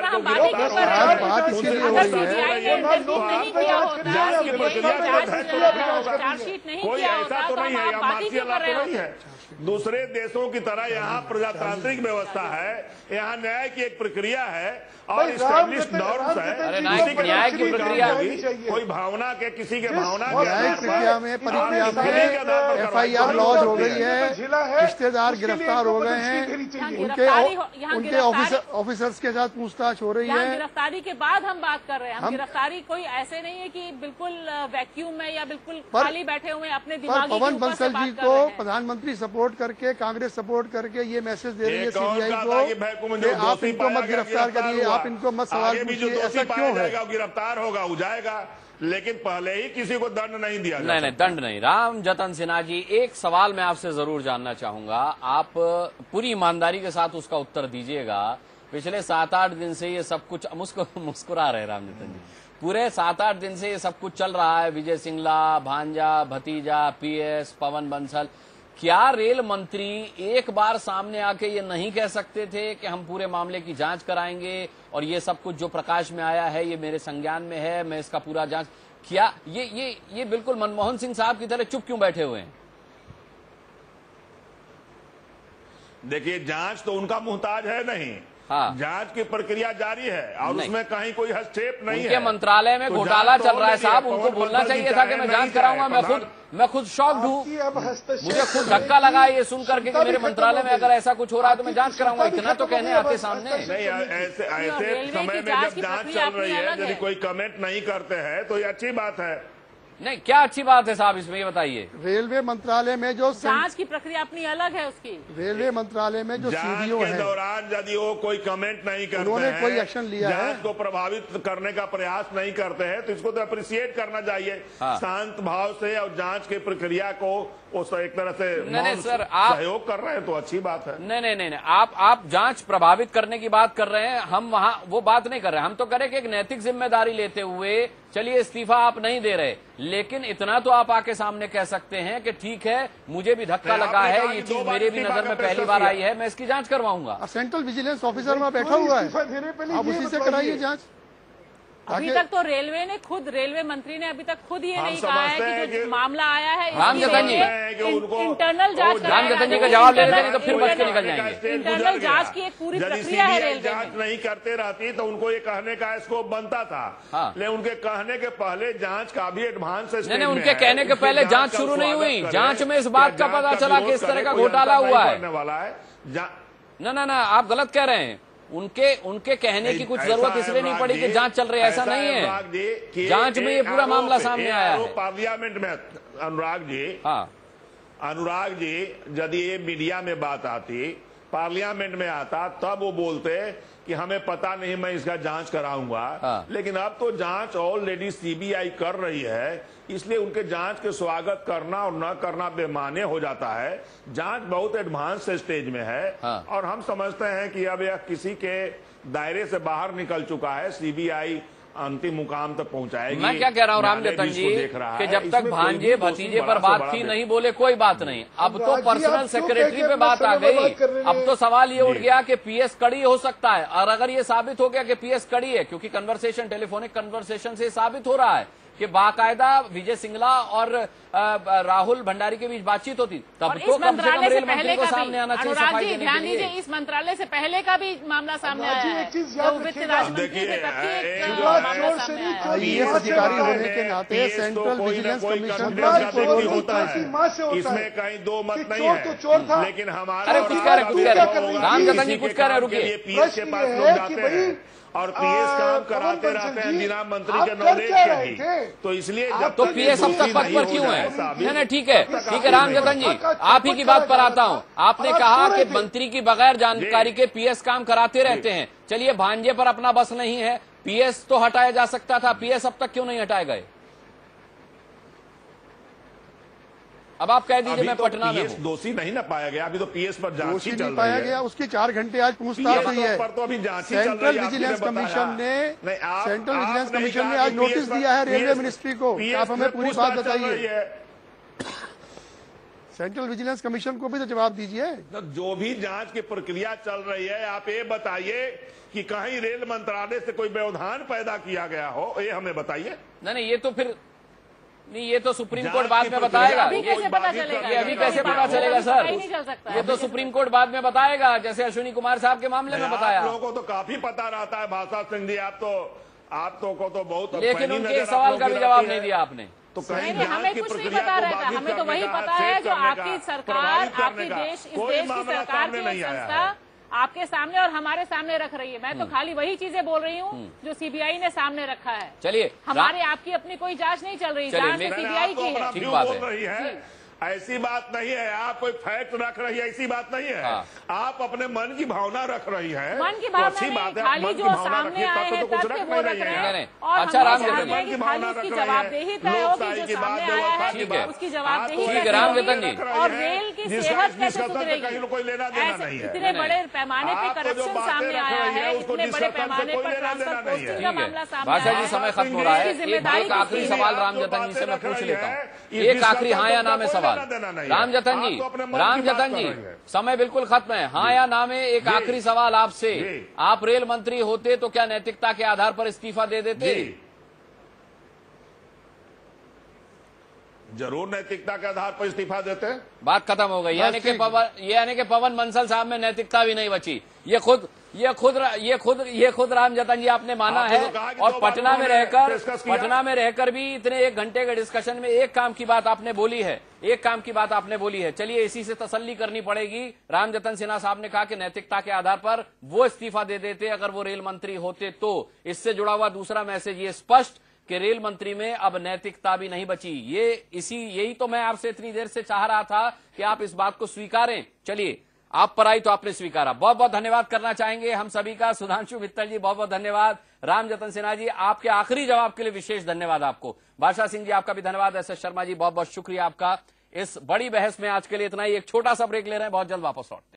कोई ऐसा तो नहीं है, या मार्शियल लॉ तो नहीं है। दूसरे देशों की तरह यहाँ प्रजातांत्रिक व्यवस्था है, यहाँ न्याय की एक प्रक्रिया है और इस्टेब्लिश्ड नॉर्म्स है। अरे न्याय की प्रक्रिया होगी, कोई भावना के किसी के भावना न्यायिक प्रक्रिया में प्रक्रिया में FIR लॉन्च हो गई है, रिश्तेदार गिरफ्तार हो गए हैं, उनके ऑफिसर्स के साथ पूछताछ हो रही है। गिरफ्तारी के बाद हम बात कर रहे हैं, हम गिरफ्तारी कोई ऐसे नहीं है कि बिल्कुल वैक्यूम में या बिल्कुल खाली बैठे हुए अपने दिमाग। पवन बंसल जी को प्रधानमंत्री सपोर्ट करके, कांग्रेस सपोर्ट करके ये मैसेज दे रही है सीबीआई को कि आप इनको मत गिरफ्तार करिए, आप इनको मत सवाल पूछिए। ऐसा क्यों है? गिरफ्तार होगा, हो जाएगा, लेकिन पहले ही किसी को दंड नहीं दिया जाता। नहीं, दंड नहीं। राम जतन सिन्हा जी, एक सवाल मैं आपसे जरूर जानना चाहूंगा, आप पूरी ईमानदारी के साथ उसका उत्तर दीजिएगा। पिछले 7-8 दिन से ये सब कुछ मुस्कुरा रहे राम जतन जी, पूरे 7-8 दिन से ये सब कुछ चल रहा है। विजय सिंगला, भांजा, भतीजा, PS, पवन बंसल। क्या रेल मंत्री एक बार सामने आके ये नहीं कह सकते थे कि हम पूरे मामले की जांच कराएंगे और ये सब कुछ जो प्रकाश में आया है ये मेरे संज्ञान में है, मैं इसका पूरा जांच। क्या ये बिल्कुल मनमोहन सिंह साहब की तरह चुप क्यों बैठे हुए हैं? देखिए, जांच तो उनका मुहताज है नहीं। हाँ। जांच की प्रक्रिया जारी है और उसमें कहीं कोई हस्तक्षेप नहीं है। उनके मंत्रालय में घोटाला चल रहा है साहब, उनको बोलना चाहिए था कि मैं जांच कराऊंगा। मैं खुद शॉक्ड हूँ, मुझे खुद धक्का लगा ये सुन करके कि मेरे मंत्रालय में अगर ऐसा कुछ हो रहा है तो मैं जांच कराऊंगा। इतना तो कहने आते सामने। नहीं, ऐसे समय में जब जांच चल रही है, यदि कोई कमेंट नहीं करते हैं तो ये अच्छी बात है। नहीं, क्या अच्छी बात है साहब इसमें, ये बताइए। रेलवे मंत्रालय में जो जांच की प्रक्रिया अपनी अलग है उसकी। रेलवे मंत्रालय में जो सीडीओ के है, दौरान यदि वो कोई कमेंट नहीं करते उन्होंने हैं, कोई एक्शन लिया है, जांच को प्रभावित करने का प्रयास नहीं करते हैं, तो इसको तो अप्रिशिएट करना चाहिए। हाँ। शांत भाव से और जांच की प्रक्रिया को एक तरह से नहीं सर, आप सहयोग कर रहे हैं तो अच्छी बात है। नहीं, आप जांच प्रभावित करने की बात कर रहे हैं, हम वहां वो बात नहीं कर रहे। हम तो करें कि एक नैतिक जिम्मेदारी लेते हुए चलिए इस्तीफा आप नहीं दे रहे, लेकिन इतना तो आप आके सामने कह सकते हैं कि ठीक है, मुझे भी धक्का लगा है, ये चीज मेरे भी नजर में पहली बार आई है, मैं इसकी जांच करवाऊंगा। सेंट्रल विजिलेंस ऑफिसर वहां बैठा हुआ है, आप उसी से कराइए जांच। अभी तक तो रेलवे मंत्री ने अभी तक खुद ये नहीं कहा है कि जो मामला आया है राम जतन जी इंटरनल जांच राम जतन जी का जवाब ले लेते नहीं तो फिर बच के निकल जाएंगे। इंटरनल जांच की एक पूरी प्रक्रिया है रेलवे जांच नहीं करते रहती तो उनको ये कहने का स्कोप बनता था। हाँ। लेकिन उनके कहने के पहले जांच का भी एडवांस नहीं, उनके कहने के पहले जांच शुरू नहीं हुई। जांच में इस बात का पता चला कि इस तरह का घोटाला हुआ है। ना, आप गलत कह रहे हैं। उनके कहने की कुछ जरूरत इसलिए नहीं पड़ी कि जांच चल रही है, ऐसा नहीं है। जांच में ये पूरा मामला सामने आया है। पार्लियामेंट में अनुराग जी, यदि ये मीडिया में बात आती, पार्लियामेंट में आता, तब वो बोलते कि हमें पता नहीं, मैं इसका जांच कराऊंगा। हाँ। लेकिन अब तो जांच ऑलरेडी सीबीआई कर रही है, इसलिए उनके जांच के स्वागत करना और न करना बेमाने हो जाता है। जांच बहुत एडवांस स्टेज में है। हाँ। और हम समझते हैं कि अब यह किसी के दायरे से बाहर निकल चुका है, सीबीआई अंतिम मुकाम तक पहुंचाएगी। मैं क्या कह रहा हूँ राम जतन जी कि जब तक भांजे भतीजे पर बात थी नहीं बोले कोई बात नहीं, अब तो पर्सनल सेक्रेटरी पे बात आ गई। अब तो सवाल ये उठ गया कि PS कड़ी हो सकता है, और अगर ये साबित हो गया कि PS कड़ी है, क्योंकि कन्वर्सेशन, टेलीफोनिक कन्वर्सेशन से साबित हो रहा है कि बाकायदा विजय सिंगला और राहुल भंडारी के बीच बातचीत होती, तब तो कम से कम रेल मंत्री को सामने आना चाहिए सफाई देने के ध्यान लिए। दीजिए, इस मंत्रालय से पहले का भी मामला सामने आया है। एक चीज याद वित्त रखिएगा, राज्य मंत्री थे, तब भी एक मामला सामने आया है। आईएएस अधिकारी होने के नाते सेंट्रल विजिलेंस कमीशन इसमें कहीं दो मत नहीं चोर तो चोर था, है, लेकिन हमारा अरे कुछ कह रहे रामजतन जी, कुछ कह रहे, रुकिए। पीएस के पास लोग जाते हैं और पीएस काम कराते रहते हैं बिना मंत्री के नॉलेज के ही, तो इसलिए जब तो पीएस अब तक पद पर क्यों है? नहीं, ठीक है रामजतन जी, आप ही की बात पर आता हूं। आपने कहा कि मंत्री की बगैर जानकारी के पीएस काम कराते रहते हैं। चलिए, भांजे पर अपना बस नहीं है, पीएस तो हटाया जा सकता था, पीएस अब तक क्यों नहीं हटाए गए? अब आप कह दीजिए मैं पटना में हूं। दोषी नहीं ना पाया गया, अभी तो पीएस पर जांच दोषी ही चल नहीं रही पाया है। गया, उसकी 4 घंटे आज पूछताछ हुई है। पर तो अभी जांच ही चल सेंट्रल रही है। विजिलेंस आपने कमीशन ने बताया। सेंट्रल आपने विजिलेंस कहा कमीशन ने कि आज नोटिस पीएस पर- दिया है रेलवे पीएस मिनिस्ट्री को। पीएस आप हमें में पूरी बात पूछताछ चल रही बताइए। है। सेंट्रल विजिलेंस कमीशन को भी तो जवाब दीजिए। जो भी जांच की प्रक्रिया चल रही है, आप ये बताइए कि कहीं रेल मंत्रालय से कोई व्यवधान पैदा किया गया हो, ये हमें बताइए। नहीं, ये तो फिर नहीं, ये तो सुप्रीम कोर्ट बाद में बताएगा। अभी कैसे पता चलेगा? ये अभी कैसे पता चलेगा सर? नहीं चल सकता। ये तो सुप्रीम कोर्ट बाद में बताएगा, जैसे अश्विनी कुमार साहब के मामले में बताया। आप लोगों को तो काफी पता रहता है भाषा सिंह जी, आप तो को तो बहुत लेकिन पैनी उनके नजर एक सवाल आप का लोगों भी की जवाब रहती नहीं है। दिया आपने। तो कहीं नहीं, हमें कुछ नहीं पता रहता, हमें तो वही पता है जो आपकी सरकार, आपकी देश, इस देश की सरकार की एक संस्था आपके सामने और हमारे सामने रख रही है। मैं तो खाली वही चीजें बोल रही हूँ जो सीबीआई ने सामने रखा है। चलिए, हमारे आपकी अपनी कोई जांच नहीं चल रही, जांच तो सीबीआई की है। ठीक बात है। बोल रही है, ऐसी बात नहीं है। आप कोई फैक्ट रख रही है, ऐसी बात नहीं है। आप अपने मन की भावना रख रही है। मन की तो भावना अच्छी नहीं, बात है, खाली मन की जो भावना सामने रखिए, आए तब हैं तो कुछ तथ्य रख वो रख नहीं रहे है। हैं। और अच्छा, हम रामजतन चाहते जी, हैं कि खाली उसकी जवाबदेही तय होगी, जो सामने आया है ठीक है। उसकी जवाबदेही ठीक है, तय रामजतन जी। होगी। और रेल की सेहत कैसे सुधरेगी? कोई लेना देना ऐसे नहीं है। इतने बड़े पैमाने पे आपको जो करप्शन बातें सामने रख आया रही है, है, उसको इतने बड़े डिस्कशन से पैमाने कोई पर लेना ट्रांसफर देना नहीं है। पोस्टिंग का ठीक है, मामला सामने भाषा आया जी, है। समय खत्म हो रहा है। जिम्मेदारी एक आखिरी किसकी है? सवाल रामजतन जी से मैं पूछ लेता हूँ। एक आखिरी हाँ या ना में सवाल। रामजतन जी, रामजतन जी, समय बिल्कुल खत्म है। हाँ या ना में एक आखिरी सवाल आपसे। आप रेल मंत्री होते तो क्या नैतिकता के आधार पर इस्तीफा दे देते? जरूर नैतिकता के आधार पर इस्तीफा देते हैं। बात खत्म हो गई। यानी कि पवन बंसल साहब में नैतिकता भी नहीं बची। ये खुद रामजतन जी आपने माना आपने है। तो कहा कि और दो बार पटना में उन्होंने रहकर भी इतने 1 घंटे के डिस्कशन में एक काम की बात आपने बोली है। चलिए, इसी से तसल्ली करनी पड़ेगी। रामजतन सिन्हा साहब ने कहा कि नैतिकता के आधार पर वो इस्तीफा दे देते अगर वो रेल मंत्री होते तो। इससे जुड़ा हुआ दूसरा मैसेज ये स्पष्ट कि रेल मंत्री में अब नैतिकता भी नहीं बची। यही तो मैं आपसे इतनी देर से चाह रहा था कि आप इस बात को स्वीकारें। चलिए, आप पर आई तो आपने स्वीकारा। बहुत बहुत धन्यवाद करना चाहेंगे हम सभी का। सुधांशु मित्तल जी, बहुत बहुत धन्यवाद। रामजतन सिन्हा जी, आपके आखिरी जवाब के लिए विशेष धन्यवाद आपको। भाषा सिंह जी, आपका भी धन्यवाद। एस शर्मा जी, बहुत बहुत शुक्रिया आपका। इस बड़ी बहस में आज के लिए इतना ही। एक छोटा सा ब्रेक ले रहे हैं, बहुत जल्द वापस लौटते हैं।